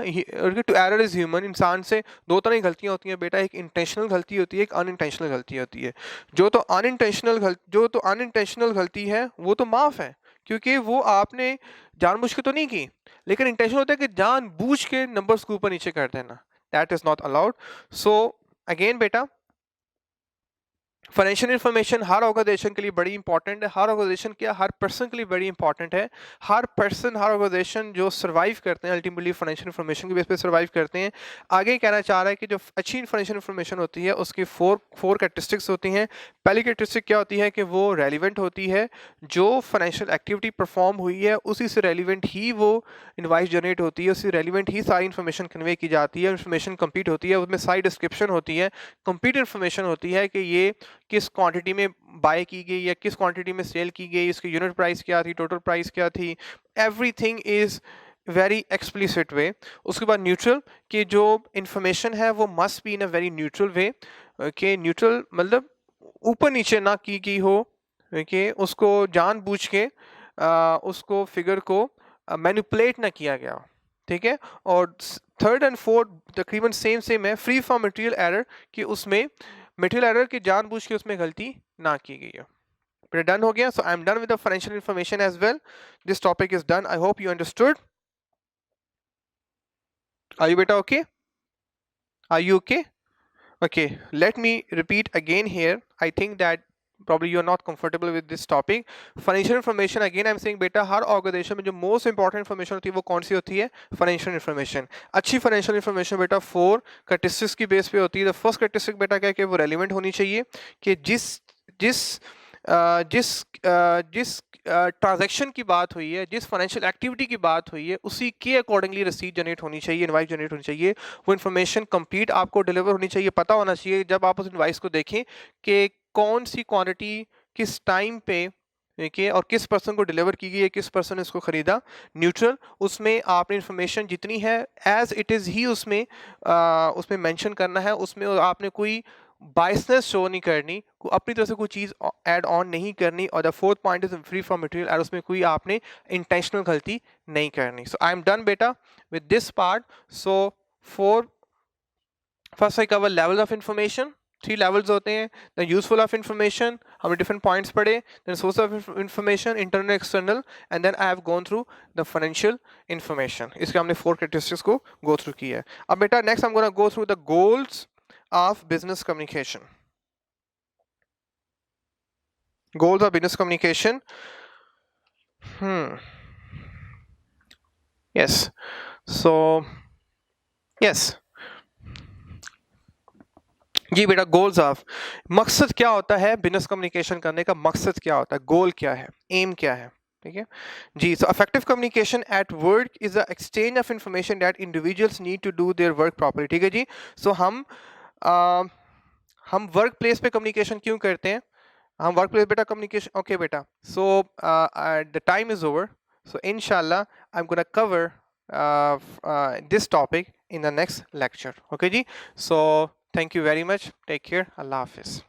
टू एरर इज ह्यूमन, इंसान से दो तरह की गलतियां होती हैं बेटा, एक इंटेंशनल गलती होती है, एक अनइंटेंशनल गलती होती है। जो तो अनइंटेंशनल गलती है वो तो माफ़ है, क्योंकि वो आपने जानबूझ के तो नहीं की, लेकिन इंटेंशन होता है कि जानबूझ के नंबर्स को ऊपर नीचे कर देना, that is not allowed. So again बेटा, फाइनेंशियल इन्फॉर्मेशन हर ऑर्गेनाइजेशन के लिए बड़ी इंपॉर्टेंट है, हर ऑर्गेनाइजेशन क्या हर पर्सन के लिए बड़ी इंपॉर्टेंट है। हर पर्सन, हर ऑर्गेनाइजेशन जो सर्वाइव करते हैं अल्टीमेटली फाइनेंशियल इन्फॉर्मेशन के बेस पे सर्वाइव करते हैं। आगे कहना चाह रहा है कि जो अच्छी फाइनेंशियल इन्फॉर्मेशन होती है उसकी फोर कैरेक्टरिस्टिक्स होती हैं। पहली कैरेक्टरिस्टिक क्या होती है कि वो रेलिवेंट होती है, जो फाइनेंशियल एक्टिविटी परफॉर्म हुई है उसी से रेलिवेंट ही वो इनवाइस जनरेट होती है, उससे रेलिवेंट ही सारी इन्फॉर्मेशन कन्वे की जाती है, इन्फॉर्मेशन कंप्लीट होती है, उसमें सारी डिस्क्रिप्शन होती है, कंप्लीट इन्फॉर्मेशन होती है कि ये किस क्वांटिटी में बाय की गई या किस क्वांटिटी में सेल की गई, इसकी यूनिट प्राइस क्या थी, टोटल प्राइस क्या थी, everything is very explicit way. उसके बाद न्यूट्रल, कि जो इंफॉर्मेशन है वो must be in a very neutral way, कि न्यूट्रल मतलब ऊपर नीचे ना की गई हो, कि उसको जानबूझ के उसको फिगर को मैनिपुलेट ना किया गया, ठीक है। और थर्ड एंड फोर्थ तकरीबन सेम सेम है, फ्री फ्रॉम मटेरियल एरर, कि उसमें मटेरियल एरर की जानबूझ के उसमें गलती ना की गई है। फिर डन हो गया। So I am done with the financial information as well, this topic is done, I hope you understood. Are you बेटा okay? Are you okay? Okay, let me repeat again here. I think that probably you're not comfortable with this topic. Financial information, again I'm saying बेटा हर organization में जो most important information होती है वो कौन सी होती है? Financial information. अच्छी फाइनेंशियल इन्फॉर्मेशन बेटा फोर कैरेक्टरिस्टिक्स की बेस पे होती है। द फर्स्ट कैरेक्टरिस्टिक बेटा क्या है कि वो रेलिवेंट होनी चाहिए, कि जिस जिस जिस जिस ट्रांजैक्शन की बात हुई है, जिस फाइनेंशियल एक्टिविटी की बात हुई है, उसी के अकॉर्डिंगली रसीद जनरेट होनी चाहिए, इनवाइस जनरेट होनी चाहिए, वो इन्फॉर्मेशन कंप्लीट आपको डिलीवर होनी चाहिए। पता होना चाहिए जब आप उस इनवाइस को देखें कि कौन सी क्वांटिटी किस टाइम पे देखिए और किस पर्सन को डिलीवर की गई है, किस पर्सन ने इसको खरीदा। न्यूट्रल, उसमें आपने इन्फॉर्मेशन जितनी है एज इट इज़ ही उसमें उसमें मेंशन करना है, उसमें आपने कोई बायसनेस शो नहीं करनी, अपनी तरफ से कोई चीज़ ऐड ऑन नहीं करनी। और the fourth point is free from material, और उसमें कोई आपने इंटेंशनल गलती नहीं करनी। सो आई एम डन बेटा with this part. So four, first I cover level of information, three levels होते हैं। द यूजफुल ऑफ इंफॉर्मेशन, हमने डिफरेंट पॉइंट्स पढ़े, then source of information internal external, and then I have gone through the financial information. इसके हमने four characteristics को go through किया है। अब बेटा next I am gonna go through the goals of business communication. Goals of business communication. Yes. So yes. जी बेटा, goals of, मकसद क्या होता है बिजनेस कम्युनिकेशन करने का, मकसद क्या होता है, गोल क्या है, एम क्या है, ठीक है जी। So effective communication at work is the exchange of information that individuals need to do their work properly, ठीक है जी। सो हम वर्क प्लेस पे कम्युनिकेशन क्यों करते हैं? हम वर्क प्लेस बेटा कम्युनिकेशन, ओके बेटा। So the time is over, so इंशाल्लाह I am gonna cover this topic in the next lecture, okay ji। So thank you very much, take care, Allah Hafiz।